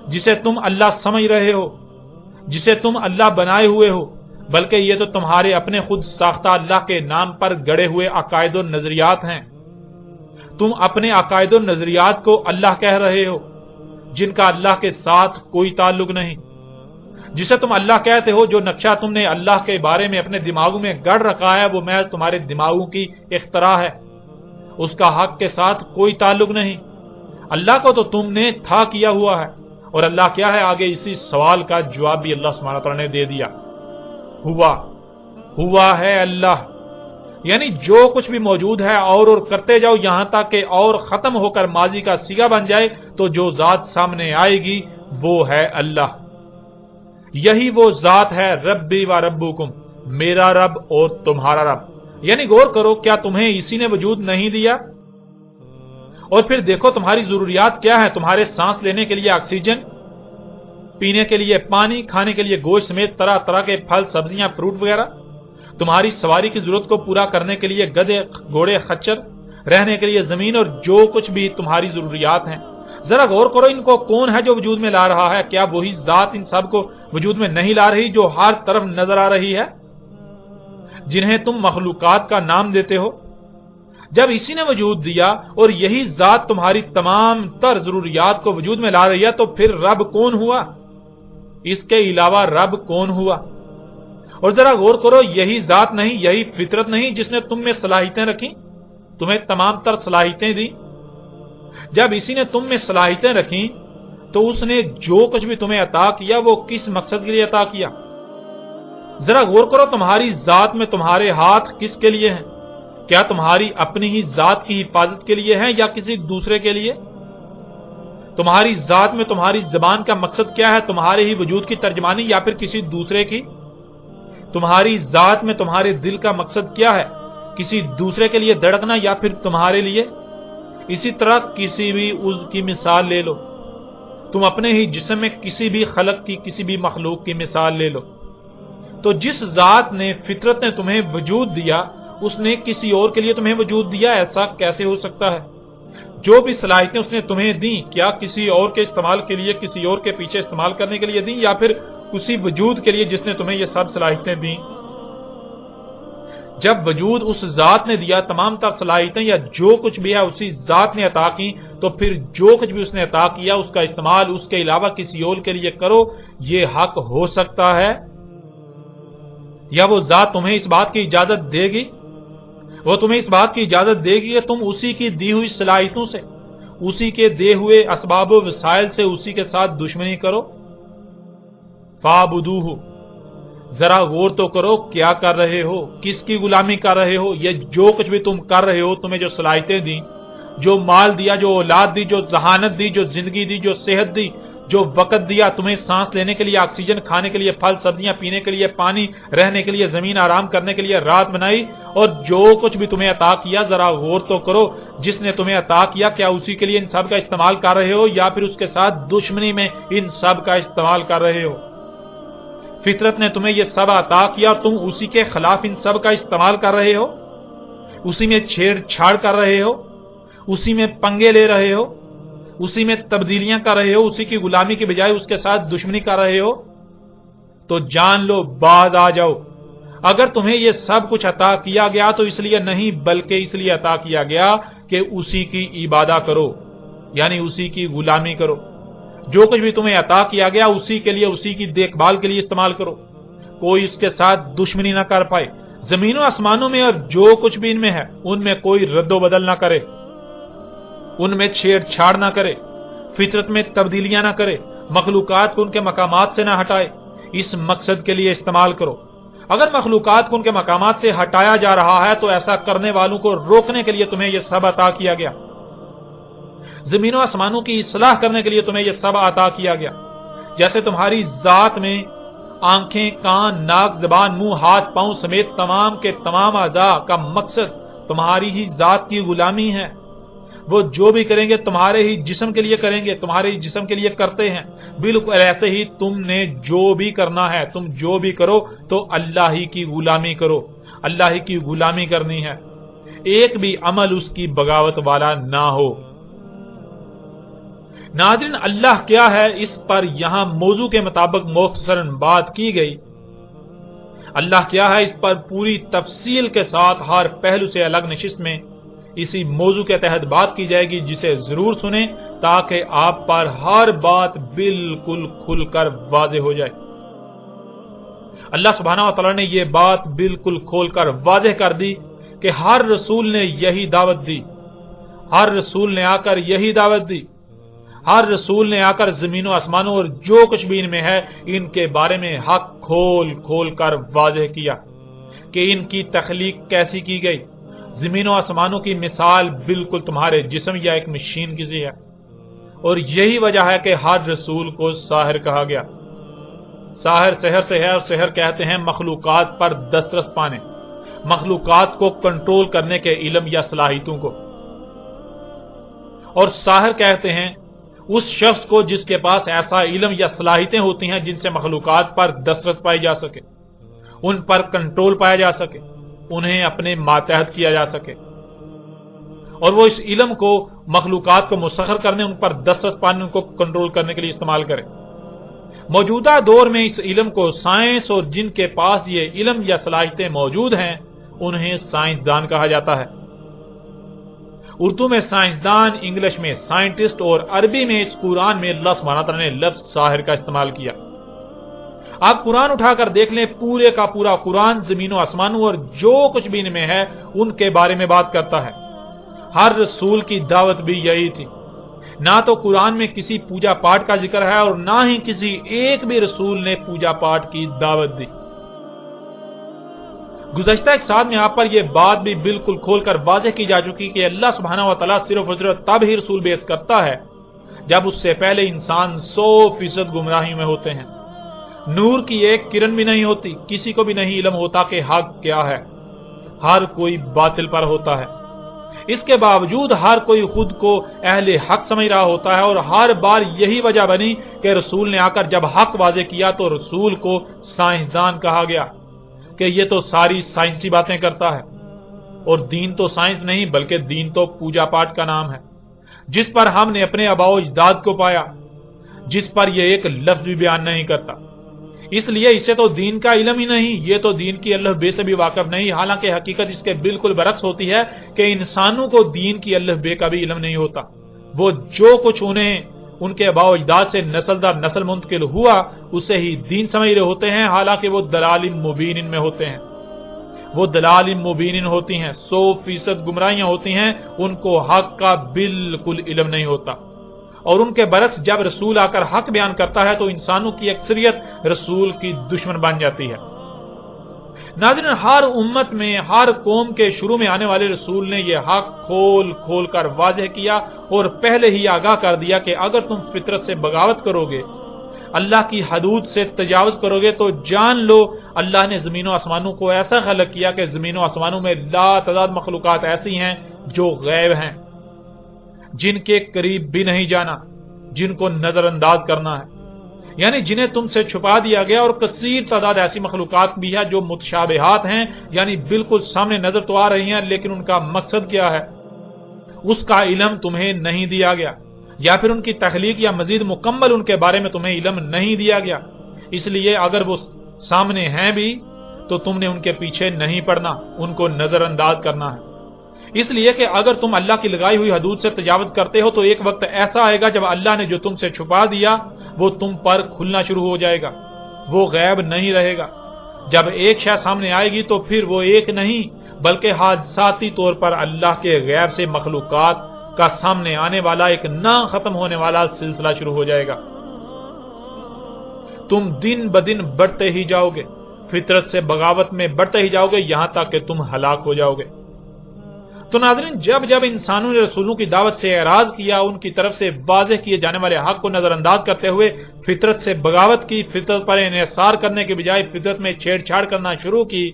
جسے تم اللہ سمجھ رہے ہو، جسے تم اللہ بنائے ہوئے ہو، بلکہ یہ تو تمہارے اپنے خود ساختہ اللہ کے نام پر گڑے ہوئے عقائد و نظریات ہیں۔ تم اپنے عقائد و نظریات کو اللہ کہہ رہے ہو جن کا اللہ کے ساتھ کوئی تعلق نہیں۔ جسے تم اللہ کہتے ہو، جو نقشہ تم نے اللہ کے بارے میں اپنے دماغوں میں گڑ رکھا ہے وہ محض تمہارے دماغوں کی اختراع ہے، اس کا حق کے ساتھ کوئی تعلق نہیں۔ اللہ کو تو تم نے تھا کیا ہوا ہے، اور اللہ کیا ہے آگے اسی سوال کا جواب بھی اللہ سبحانہ تعالیٰ نے دے دیا۔ ہوا ہے اللہ، یعنی جو کچھ بھی موجود ہے اور کرتے جاؤ یہاں تک کہ اور ختم ہو کر ماضی کا صیغہ بن جائے تو جو ذات سامنے آئے گی وہ ہے اللہ۔ یہی وہ ذات ہے ربی و ربکم، میرا رب اور تمہارا رب۔ یعنی غور کرو، کیا تمہیں اسی نے وجود نہیں دیا؟ اور پھر دیکھو تمہاری ضروریات کیا ہیں؟ تمہارے سانس لینے کے لیے آکسیجن، پینے کے لیے پانی، کھانے کے لیے گوشت سمیت طرح طرح کے پھل، سبزیاں، فروٹ وغیرہ، تمہاری سواری کی ضرورت کو پورا کرنے کے لیے گدھے، گھوڑے، خچر، رہنے کے لیے زمین، اور جو کچھ بھی تمہاری ضروریات ہیں۔ ذرا غور کرو ان کو کون ہے جو وجود میں لا رہا ہے؟ کیا وہی ذات ان سب کو وجود میں نہیں لا رہی جو ہر طرف نظر آ رہی ہے، جنہیں تم مخلوقات کا نام دیتے ہو؟ جب اسی نے وجود دیا اور یہی ذات تمہاری تمام تر ضروریات کو وجود میں لا رہی ہے تو پھر رب کون ہوا؟ اس کے علاوہ رب کون ہوا؟ اور ذرا غور کرو، یہی ذات نہیں، یہی فطرت نہیں جس نے تم میں صلاحیتیں رکھی، تمہیں تمام تر صلاحیتیں دی؟ جب اسی نے تم میں صلاحیتیں رکھی تو اس نے جو کچھ بھی تمہیں عطا کیا وہ کس مقصد کے لیے عطا کیا؟ ذرا غور کرو، تمہاری ذات میں تمہارے ہاتھ کس کے لیے ہیں؟ کیا تمہاری اپنی ہی ذات کی حفاظت کے لیے ہیں یا کسی دوسرے کے لیے؟ تمہاری ذات میں تمہاری زبان کا مقصد کیا ہے؟ تمہارے ہی وجود کی ترجمانی یا پھر کسی دوسرے کی؟ تمہاری ذات میں تمہارے دل کا مقصد کیا ہے؟ کسی دوسرے کے لیے دھڑکنا یا پھر تمہارے لیے؟ اسی طرح کسی بھی عضو کی مثال لے لو، تم اپنے ہی جسم میں کسی بھی خلق کی، کسی بھی مخلوق کی مثال لے لو، تو جس ذات نے، فطرت نے تمہیں وجود دیا اس نے کسی اور کے لیے تمہیں وجود دیا؟ ایسا کیسے ہو سکتا ہے؟ جو بھی صلاحیتیں اس نے تمہیں دیں کیا کسی اور کے استعمال کے لیے، کسی اور کے پیچھے استعمال کرنے کے لیے دیں یا پھر اسی وجود کے لیے جس نے تمہیں یہ سب صلاحیتیں دیں؟ جب وجود اس ذات نے دیا، تمام تر صلاحیتیں یا جو کچھ بھی ہے اسی ذات نے عطا کی، تو پھر جو کچھ بھی اس نے عطا کیا اس کا استعمال اس کے علاوہ کسی اور کے لیے کرو، یہ حق ہو سکتا ہے؟ یا وہ ذات تمہیں اس بات کی اجازت دے گی؟ وہ تمہیں اس بات کی اجازت دے گی کہ تم اسی کی دی ہوئی صلاحیتوں سے، اسی کے دے ہوئے اسباب و وسائل سے اسی کے ساتھ دشمنی کرو؟ فاعبدوہ، ذرا غور تو کرو کیا کر رہے ہو، کس کی غلامی کر رہے ہو؟ یہ جو کچھ بھی تم کر رہے ہو، تمہیں جو صلاحیتیں دی، جو مال دیا، جو اولاد دی، جو ذہانت دی، جو زندگی دی، جو صحت دی، جو وقت دیا، تمہیں سانس لینے کے لیے آکسیجن، کھانے کے لیے پھل سبزیاں، پینے کے لیے پانی، رہنے کے لیے زمین، آرام کرنے کے لیے رات بنائی، اور جو کچھ بھی تمہیں عطا کیا ذرا غور تو کرو، جس نے تمہیں عطا کیا کیا اسی کے لیے ان سب کا استعمال کر رہے ہو یا پھر اس کے ساتھ دشمنی میں ان سب کا استعمال کر رہے ہو؟ فطرت نے تمہیں یہ سب عطا کیا اور تم اسی کے خلاف ان سب کا استعمال کر رہے ہو، اسی میں چھیڑ چھاڑ کر رہے ہو، اسی میں پنگے لے رہے ہو، اسی میں تبدیلیاں کر رہے ہو، اسی کی غلامی کے بجائے اس کے ساتھ دشمنی کر رہے ہو، تو جان لو، باز آ جاؤ۔ اگر تمہیں یہ سب کچھ عطا کیا گیا تو اس لیے نہیں بلکہ اس لیے عطا کیا گیا کہ اسی کی عبادت کرو، یعنی اسی کی غلامی کرو۔ جو کچھ بھی تمہیں عطا کیا گیا اسی کے لیے، اسی کی دیکھ بھال کے لیے استعمال کرو، کوئی اس کے ساتھ دشمنی نہ کر پائے۔ زمینوں آسمانوں میں اور جو کچھ بھی ان میں ہے ان میں کوئی رد و بدل نہ کرے، ان میں چھیڑ چھاڑ نہ کرے، فطرت میں تبدیلیاں نہ کرے، مخلوقات کو ان کے مقامات سے نہ ہٹائے، اس مقصد کے لیے استعمال کرو۔ اگر مخلوقات کو ان کے مقامات سے ہٹایا جا رہا ہے تو ایسا کرنے والوں کو روکنے کے لیے تمہیں یہ سب عطا کیا گیا، زمینوں آسمانوں کی اصلاح کرنے کے لیے تمہیں یہ سب عطا کیا گیا۔ جیسے تمہاری ذات میں آنکھیں، کان، ناک، زبان، منہ، ہاتھ، پاؤں سمیت تمام کے تمام اعضاء کا مقصد تمہاری ہی ذات کی غلامی ہے، وہ جو بھی کریں گے تمہارے ہی جسم کے لیے کریں گے، تمہارے ہی جسم کے لیے کرتے ہیں۔ بالکل ایسے ہی تم نے جو بھی کرنا ہے، تم جو بھی کرو تو اللہ ہی کی غلامی کرو، اللہ ہی کی غلامی کرنی ہے، ایک بھی عمل اس کی بغاوت والا نہ ہو۔ ناظرین، اللہ کیا ہے اس پر یہاں موضوع کے مطابق مختصراً بات کی گئی۔ اللہ کیا ہے اس پر پوری تفصیل کے ساتھ ہر پہلو سے الگ نشست میں اسی موضوع کے تحت بات کی جائے گی، جسے ضرور سنیں تاکہ آپ پر ہر بات بالکل کھل کر واضح ہو جائے۔ اللہ سبحانہ و تعالی نے یہ بات بالکل کھول کر واضح کر دی کہ ہر رسول نے یہی دعوت دی، ہر رسول نے آ کر یہی دعوت دی، ہر رسول نے آ کر زمین و آسمانوں اور جو کچھ بھی ان میں ہے ان کے بارے میں حق کھول کھول کر واضح کیا کہ ان کی تخلیق کیسی کی گئی۔ زمین و آسمانوں کی مثال بالکل تمہارے جسم یا ایک مشین کی سی ہے، اور یہی وجہ ہے کہ ہر رسول کو ساحر کہا گیا۔ ساحر سحر سے ہے، اور سحر کہتے ہیں مخلوقات پر دسترس پانے، مخلوقات کو کنٹرول کرنے کے علم یا صلاحیتوں کو، اور ساحر کہتے ہیں اس شخص کو جس کے پاس ایسا علم یا صلاحیتیں ہوتی ہیں جن سے مخلوقات پر دسترس پائی جا سکے، ان پر کنٹرول پایا جا سکے، انہیں اپنے ماتحت کیا جا سکے، اور وہ اس علم کو مخلوقات کو مسخر کرنے، ان پر دسترس پانے، ان کو کنٹرول کرنے کے لیے استعمال کرے۔ موجودہ دور میں اس علم کو سائنس، اور جن کے پاس یہ علم یا صلاحیتیں موجود ہیں انہیں سائنسدان کہا جاتا ہے۔ اردو میں سائنسدان، انگلش میں سائنٹسٹ، اور عربی میں اس قرآن میں اللہ سبحانہ تعالیٰ نے لفظ ساحر کا استعمال کیا۔ آپ قرآن اٹھا کر دیکھ لیں، پورے کا پورا قرآن زمین و آسمانوں اور جو کچھ بھی ان میں ہے ان کے بارے میں بات کرتا ہے۔ ہر رسول کی دعوت بھی یہی تھی۔ نہ تو قرآن میں کسی پوجا پاٹ کا ذکر ہے اور نہ ہی کسی ایک بھی رسول نے پوجا پاٹ کی دعوت دی۔ گزشتہ ایک سال میں آپ پر یہ بات بھی بالکل کھول کر واضح کی جا چکی کہ اللہ سبحانہ و تعالیٰ صرف اور صرف تب ہی رسول بیعث کرتا ہے جب اس سے پہلے انسان 100% گمراہی میں ہوتے ہیں، نور کی ایک کرن بھی نہیں ہوتی، کسی کو بھی نہیں علم ہوتا کہ حق کیا ہے، ہر کوئی باطل پر ہوتا ہے۔ اس کے باوجود ہر کوئی خود کو اہل حق سمجھ رہا ہوتا ہے، اور ہر بار یہی وجہ بنی کہ رسول نے آ کر جب حق واضح کیا تو رسول کو سائنسدان کہا گیا کہ یہ تو ساری سائنسی باتیں کرتا ہے، اور دین تو سائنس نہیں بلکہ دین تو پوجا پاٹ کا نام ہے، جس پر ہم نے اپنے آباء و اجداد کو پایا، جس پر یہ ایک لفظ بھی بیان نہیں کرتا، اس لیے اسے تو دین کا علم ہی نہیں، یہ تو دین کی الف بے سے بھی واقف نہیں۔ حالانکہ حقیقت اس کے بالکل برعکس ہوتی ہے کہ انسانوں کو دین کی الف بے کا بھی علم نہیں ہوتا، وہ جو کچھ انہیں ان کے آباء و اجداد سے نسل در نسل منتقل ہوا اسے ہی دین سمجھ رہے ہوتے ہیں، حالانکہ وہ دلال مبین میں ہوتے ہیں، وہ دلال مبین ہوتی ہیں، 100% گمراہیاں ہوتی ہیں، ان کو حق کا بالکل علم نہیں ہوتا۔ اور ان کے برعکس جب رسول آ کر حق بیان کرتا ہے تو انسانوں کی اکثریت رسول کی دشمن بن جاتی ہے۔ ناظرین، ہر امت میں، ہر قوم کے شروع میں آنے والے رسول نے یہ حق کھول کھول کر واضح کیا اور پہلے ہی آگاہ کر دیا کہ اگر تم فطرت سے بغاوت کرو گے، اللہ کی حدود سے تجاوز کرو گے تو جان لو اللہ نے زمین و آسمانوں کو ایسا خلق کیا کہ زمین و آسمانوں میں لا تعداد مخلوقات ایسی ہیں جو غیب ہیں، جن کے قریب بھی نہیں جانا، جن کو نظر انداز کرنا ہے، یعنی جنہیں تم سے چھپا دیا گیا، اور کثیر تعداد ایسی مخلوقات بھی ہے جو متشابہات ہیں، یعنی بالکل سامنے نظر تو آ رہی ہیں لیکن ان کا مقصد کیا ہے اس کا علم تمہیں نہیں دیا گیا، یا پھر ان کی تخلیق یا مزید مکمل ان کے بارے میں تمہیں علم نہیں دیا گیا۔ اس لیے اگر وہ سامنے ہیں بھی تو تم نے ان کے پیچھے نہیں پڑنا، ان کو نظر انداز کرنا ہے، اس لیے کہ اگر تم اللہ کی لگائی ہوئی حدود سے تجاوز کرتے ہو تو ایک وقت ایسا آئے گا جب اللہ نے جو تم سے چھپا دیا وہ تم پر کھلنا شروع ہو جائے گا، وہ غیب نہیں رہے گا، جب ایک شے سامنے آئے گی تو پھر وہ ایک نہیں بلکہ حادثاتی طور پر اللہ کے غیب سے مخلوقات کا سامنے آنے والا ایک نہ ختم ہونے والا سلسلہ شروع ہو جائے گا۔ تم دن بدن بڑھتے ہی جاؤ گے، فطرت سے بغاوت میں بڑھتے ہی جاؤ گے، یہاں تک کہ تم ہلاک ہو جاؤ گے۔ تو ناظرین، جب جب انسانوں نے رسولوں کی دعوت سے اعراض کیا، ان کی طرف سے واضح کیے جانے والے حق کو نظر انداز کرتے ہوئے فطرت سے بغاوت کی، فطرت پر انحصار کرنے کے بجائے فطرت میں چھیڑ چھاڑ کرنا شروع کی،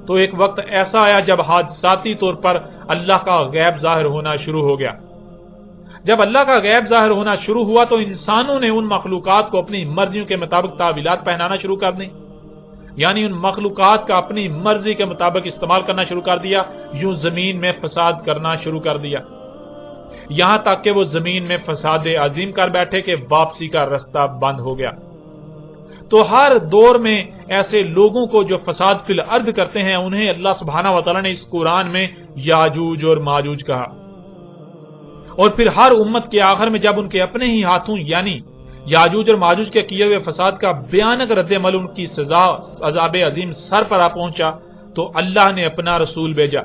تو ایک وقت ایسا آیا جب حادثاتی طور پر اللہ کا غیب ظاہر ہونا شروع ہو گیا۔ جب اللہ کا غیب ظاہر ہونا شروع ہوا تو انسانوں نے ان مخلوقات کو اپنی مرضیوں کے مطابق تعویلات پہنانا شروع کر دیں، یعنی ان مخلوقات کا اپنی مرضی کے مطابق استعمال کرنا شروع کر دیا، یوں زمین میں فساد کرنا شروع کر دیا، یہاں تک کہ وہ زمین میں فساد عظیم کر بیٹھے کہ واپسی کا رستہ بند ہو گیا۔ تو ہر دور میں ایسے لوگوں کو جو فساد فی الارض کرتے ہیں، انہیں اللہ سبحانہ و تعالی نے اس قرآن میں یاجوج اور ماجوج کہا۔ اور پھر ہر امت کے آخر میں جب ان کے اپنے ہی ہاتھوں یعنی یاجوج اور ماجوج کے کیے ہوئے فساد کا بھیانک رد عمل، ان کی سزا عذاب عظیم سر پر آ پہنچا، تو اللہ نے اپنا رسول بھیجا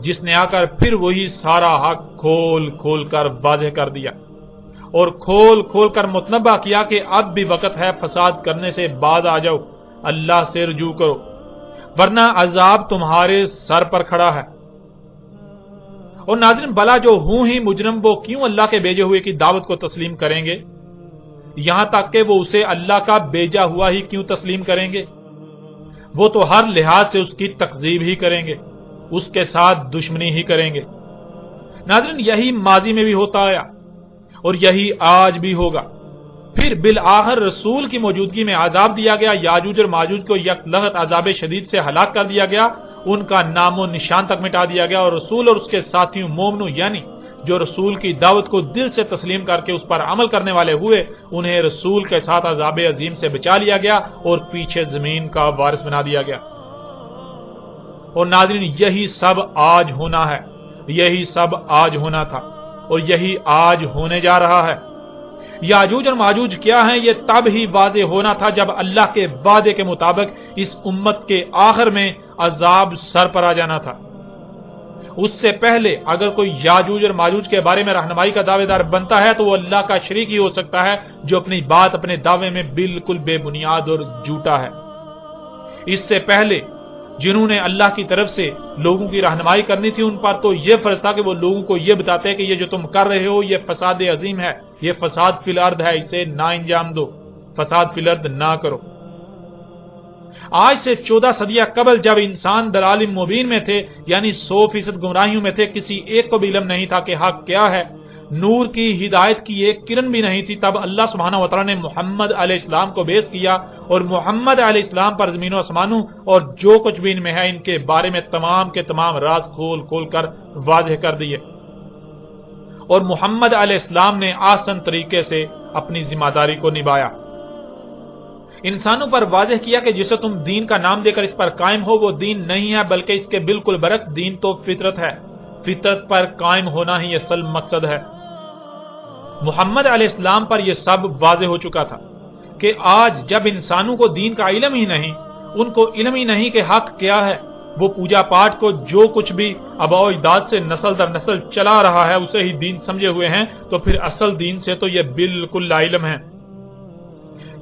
جس نے آ کر پھر وہی سارا حق کھول کھول کر واضح کر دیا اور کھول کھول کر متنبہ کیا کہ اب بھی وقت ہے، فساد کرنے سے باز آ جاؤ، اللہ سے رجوع کرو، ورنہ عذاب تمہارے سر پر کھڑا ہے۔ اور ناظرین، بلا جو ہوں ہی مجرم، وہ کیوں اللہ کے بھیجے ہوئے کی دعوت کو تسلیم کریں گے؟ یہاں تک کہ وہ اسے اللہ کا بھیجا ہوا ہی کیوں تسلیم کریں گے؟ وہ تو ہر لحاظ سے اس کی تکذیب ہی کریں گے، اس کے ساتھ دشمنی ہی کریں گے۔ ناظرین، یہی ماضی میں بھی ہوتا آیا اور یہی آج بھی ہوگا۔ پھر بالآخر رسول کی موجودگی میں عذاب دیا گیا، یاجوج اور ماجوج کو یک لغت عذاب شدید سے ہلاک کر دیا گیا، ان کا نام و نشان تک مٹا دیا گیا، اور رسول اور اس کے ساتھیوں مومنوں یعنی جو رسول کی دعوت کو دل سے تسلیم کر کے اس پر عمل کرنے والے ہوئے، انہیں رسول کے ساتھ عذاب عظیم سے بچا لیا گیا اور پیچھے زمین کا وارث بنا دیا گیا۔ اور ناظرین، یہی سب آج ہونا ہے، یہی سب آج ہونا تھا اور یہی آج ہونے جا رہا ہے۔ یاجوج اور ماجوج کیا ہیں، یہ تب ہی واضح ہونا تھا جب اللہ کے وعدے کے مطابق اس امت کے آخر میں عذاب سر پر آ جانا تھا۔ اس سے پہلے اگر کوئی یاجوج اور ماجوج کے بارے میں رہنمائی کا دعوے دار بنتا ہے تو وہ اللہ کا شریک ہی ہو سکتا ہے، جو اپنی بات اپنے دعوے میں بالکل بے بنیاد اور جھوٹا ہے۔ اس سے پہلے جنہوں نے اللہ کی طرف سے لوگوں کی رہنمائی کرنی تھی، ان پر تو یہ فرض تھا کہ وہ لوگوں کو یہ بتاتے کہ یہ جو تم کر رہے ہو یہ فساد عظیم ہے، یہ فساد فی الارض ہے، اسے نہ انجام دو، فساد فی الارض نہ کرو۔ آج سے 14 صدیاں قبل جب انسان دلال مبین میں تھے، یعنی 100% گمراہیوں میں تھے، کسی ایک کو بھی علم نہیں تھا کہ حق کیا ہے، نور کی ہدایت کی ایک کرن بھی نہیں تھی، تب اللہ سبحانہ وتعالی نے محمد علیہ السلام کو بیعث کیا اور محمد علیہ السلام پر زمین و آسمانوں اور جو کچھ بھی ان میں ہے، ان کے بارے میں تمام کے تمام راز کھول کھول کر واضح کر دیے، اور محمد علیہ السلام نے آسان طریقے سے اپنی ذمہ داری کو نبھایا، انسانوں پر واضح کیا کہ جسے تم دین کا نام دے کر اس پر قائم ہو وہ دین نہیں ہے، بلکہ اس کے بالکل برعکس دین تو فطرت ہے، فطرت پر قائم ہونا ہی اصل مقصد ہے۔ محمد علیہ السلام پر یہ سب واضح ہو چکا تھا کہ آج جب انسانوں کو دین کا علم ہی نہیں، ان کو علم ہی نہیں کہ حق کیا ہے، وہ پوجا پاٹ کو جو کچھ بھی آباء و اجداد سے نسل در نسل چلا رہا ہے اسے ہی دین سمجھے ہوئے ہیں، تو پھر اصل دین سے تو یہ بالکل لا علم ہے۔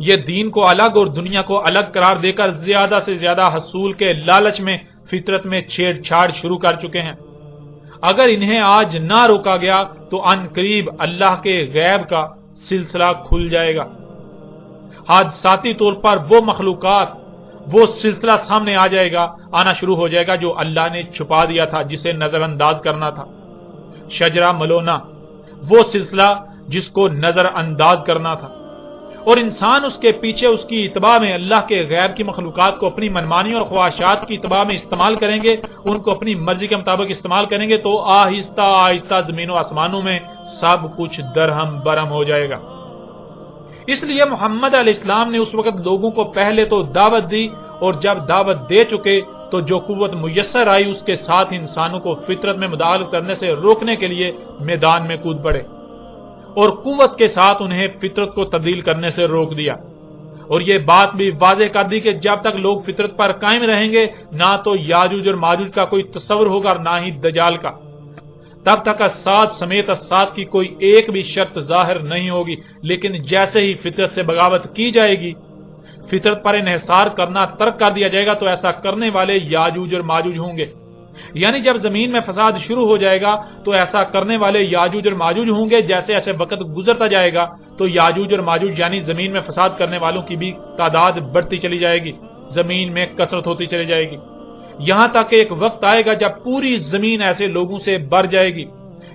یہ دین کو الگ اور دنیا کو الگ قرار دے کر زیادہ سے زیادہ حصول کے لالچ میں فطرت میں چھیڑ چھاڑ شروع کر چکے ہیں۔ اگر انہیں آج نہ روکا گیا تو ان قریب اللہ کے غیب کا سلسلہ کھل جائے گا، حادثاتی طور پر وہ مخلوقات، وہ سلسلہ سامنے آ جائے گا، آنا شروع ہو جائے گا جو اللہ نے چھپا دیا تھا، جسے نظر انداز کرنا تھا، شجرہ ملونا، وہ سلسلہ جس کو نظر انداز کرنا تھا، اور انسان اس کے پیچھے اس کی اتباع میں اللہ کے غیب کی مخلوقات کو اپنی منمانی اور خواہشات کی اتباع میں استعمال کریں گے، ان کو اپنی مرضی کے مطابق استعمال کریں گے، تو آہستہ آہستہ زمین و آسمانوں میں سب کچھ درہم برہم ہو جائے گا۔ اس لیے محمد علیہ السلام نے اس وقت لوگوں کو پہلے تو دعوت دی، اور جب دعوت دے چکے تو جو قوت میسر آئی اس کے ساتھ انسانوں کو فطرت میں مداخلت کرنے سے روکنے کے لیے میدان میں کود پڑے، اور قوت کے ساتھ انہیں فطرت کو تبدیل کرنے سے روک دیا، اور یہ بات بھی واضح کر دی کہ جب تک لوگ فطرت پر قائم رہیں گے نہ تو یاجوج اور ماجوج کا کوئی تصور ہوگا اور نہ ہی دجال کا، تب تک اسات سمیت اسات کی کوئی ایک بھی شرط ظاہر نہیں ہوگی۔ لیکن جیسے ہی فطرت سے بغاوت کی جائے گی، فطرت پر انحصار کرنا ترک کر دیا جائے گا، تو ایسا کرنے والے یاجوج اور ماجوج ہوں گے۔ یعنی جب زمین میں فساد شروع ہو جائے گا تو ایسا کرنے والے یاجوج اور ماجوج ہوں گے۔ جیسے ایسے وقت گزرتا جائے گا تو یاجوج اور ماجوج یعنی زمین میں فساد کرنے والوں کی بھی تعداد بڑھتی چلی جائے گی، زمین میں کثرت ہوتی چلی جائے گی، یہاں تک کہ ایک وقت آئے گا جب پوری زمین ایسے لوگوں سے بھر جائے گی۔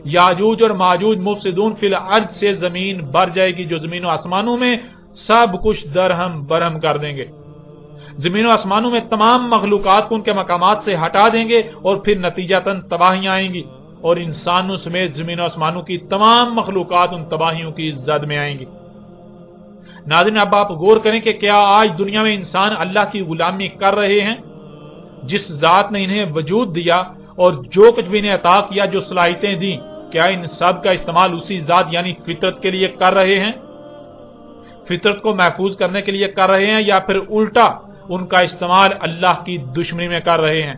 یاجوج اور ماجوج مفسدون فی الارض سے زمین بھر جائے گی، جو زمین و آسمانوں میں سب کچھ درہم برہم کر دیں گے، زمین و آسمانوں میں تمام مخلوقات کو ان کے مقامات سے ہٹا دیں گے، اور پھر نتیجتاً تباہیاں آئیں گی، اور انسانوں سمیت زمین و آسمانوں کی تمام مخلوقات ان تباہیوں کی زد میں آئیں گی۔ ناظرین، اب آپ غور کریں کہ کیا آج دنیا میں انسان اللہ کی غلامی کر رہے ہیں؟ جس ذات نے انہیں وجود دیا اور جو کچھ بھی انہیں عطا کیا، جو صلاحیتیں دیں، کیا ان سب کا استعمال اسی ذات یعنی فطرت کے لیے کر رہے ہیں؟ فطرت کو محفوظ کرنے کے لیے کر رہے ہیں، یا پھر الٹا ان کا استعمال اللہ کی دشمنی میں کر رہے ہیں،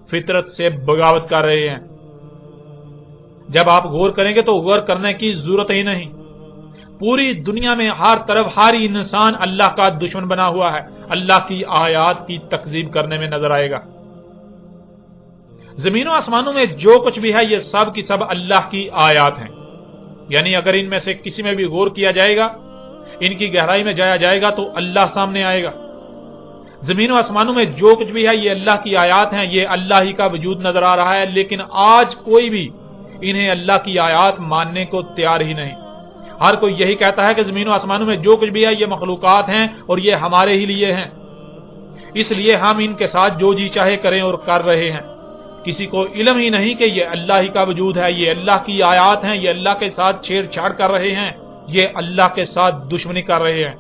فطرت سے بغاوت کر رہے ہیں؟ جب آپ غور کریں گے تو غور کرنے کی ضرورت ہی نہیں، پوری دنیا میں ہر طرف ہر انسان اللہ کا دشمن بنا ہوا ہے، اللہ کی آیات کی تکذیب کرنے میں نظر آئے گا۔ زمین و آسمانوں میں جو کچھ بھی ہے یہ سب کی سب اللہ کی آیات ہیں، یعنی اگر ان میں سے کسی میں بھی غور کیا جائے گا، ان کی گہرائی میں جایا جائے گا تو اللہ سامنے آئے گا۔ زمین و آسمانوں میں جو کچھ بھی ہے یہ اللہ کی آیات ہیں، یہ اللہ ہی کا وجود نظر آ رہا ہے، لیکن آج کوئی بھی انہیں اللہ کی آیات ماننے کو تیار ہی نہیں۔ ہر کوئی یہی کہتا ہے کہ زمین و آسمانوں میں جو کچھ بھی ہے یہ مخلوقات ہیں اور یہ ہمارے ہی لیے ہیں، اس لیے ہم ان کے ساتھ جو جی چاہے کریں اور کر رہے ہیں۔ کسی کو علم ہی نہیں کہ یہ اللہ ہی کا وجود ہے، یہ اللہ کی آیات ہیں، یہ اللہ کے ساتھ چھیڑ چھاڑ کر رہے ہیں، یہ اللہ کے ساتھ دشمنی کر رہے ہیں۔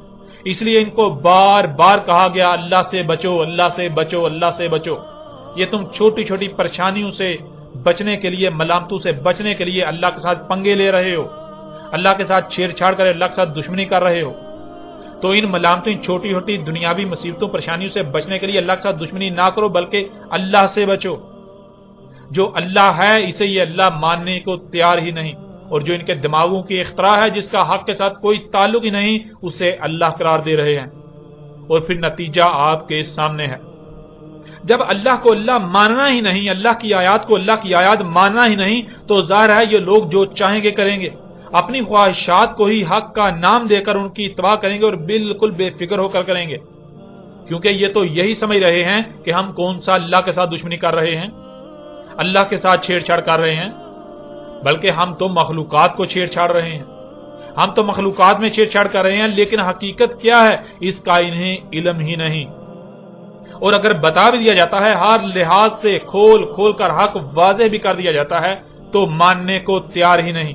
اس لیے ان کو بار بار کہا گیا اللہ سے بچو، اللہ سے بچو، اللہ سے بچو۔ یہ تم چھوٹی چھوٹی پریشانیوں سے بچنے کے لیے، ملامتوں سے بچنے کے لیے اللہ کے ساتھ پنگے لے رہے ہو، اللہ کے ساتھ چھیڑ چھاڑ کر اللہ کے ساتھ دشمنی کر رہے ہو۔ تو ان ملامتوں، چھوٹی چھوٹی دنیاوی مصیبتوں، پریشانیوں سے بچنے کے لیے اللہ کے ساتھ دشمنی نہ کرو، بلکہ اللہ سے بچو۔ جو اللہ ہے اسے یہ اللہ ماننے کو تیار ہی نہیں، اور جو ان کے دماغوں کی اختراع ہے جس کا حق کے ساتھ کوئی تعلق ہی نہیں، اسے اللہ قرار دے رہے ہیں، اور پھر نتیجہ آپ کے سامنے ہے۔ جب اللہ کو اللہ ماننا ہی نہیں، اللہ کی آیات کو اللہ کی آیات ماننا ہی نہیں، تو ظاہر ہے یہ لوگ جو چاہیں گے کریں گے، اپنی خواہشات کو ہی حق کا نام دے کر ان کی اتباع کریں گے، اور بالکل بے فکر ہو کر کریں گے، کیونکہ یہ تو یہی سمجھ رہے ہیں کہ ہم کون سا اللہ کے ساتھ دشمنی کر رہے ہیں، اللہ کے ساتھ چھیڑ چھاڑ کر رہے ہیں، بلکہ ہم تو مخلوقات کو چھیڑ چھاڑ رہے ہیں، ہم تو مخلوقات میں چھیڑ چھاڑ کر رہے ہیں، لیکن حقیقت کیا ہے اس کا انہیں علم ہی نہیں۔ اور اگر بتا بھی دیا جاتا ہے، ہر لحاظ سے کھول کھول کر حق واضح بھی کر دیا جاتا ہے، تو ماننے کو تیار ہی نہیں،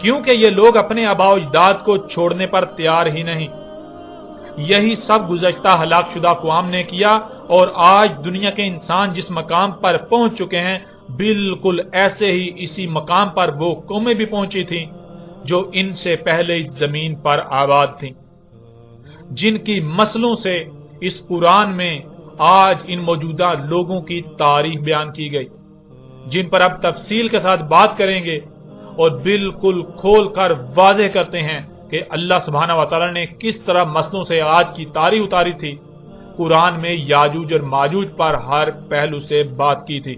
کیونکہ یہ لوگ اپنے آباء و اجداد کو چھوڑنے پر تیار ہی نہیں۔ یہی سب گزشتہ ہلاک شدہ اقوام نے کیا، اور آج دنیا کے انسان جس مقام پر پہنچ چکے ہیں، بالکل ایسے ہی اسی مقام پر وہ قومیں بھی پہنچی تھیں جو ان سے پہلے اس زمین پر آباد تھیں، جن کی مسلوں سے اس قرآن میں آج ان موجودہ لوگوں کی تاریخ بیان کی گئی، جن پر اب تفصیل کے ساتھ بات کریں گے، اور بالکل کھول کر واضح کرتے ہیں کہ اللہ سبحانہ و تعالی نے کس طرح مسلوں سے آج کی تاریخ اتاری تھی، قرآن میں یاجوج اور ماجوج پر ہر پہلو سے بات کی تھی۔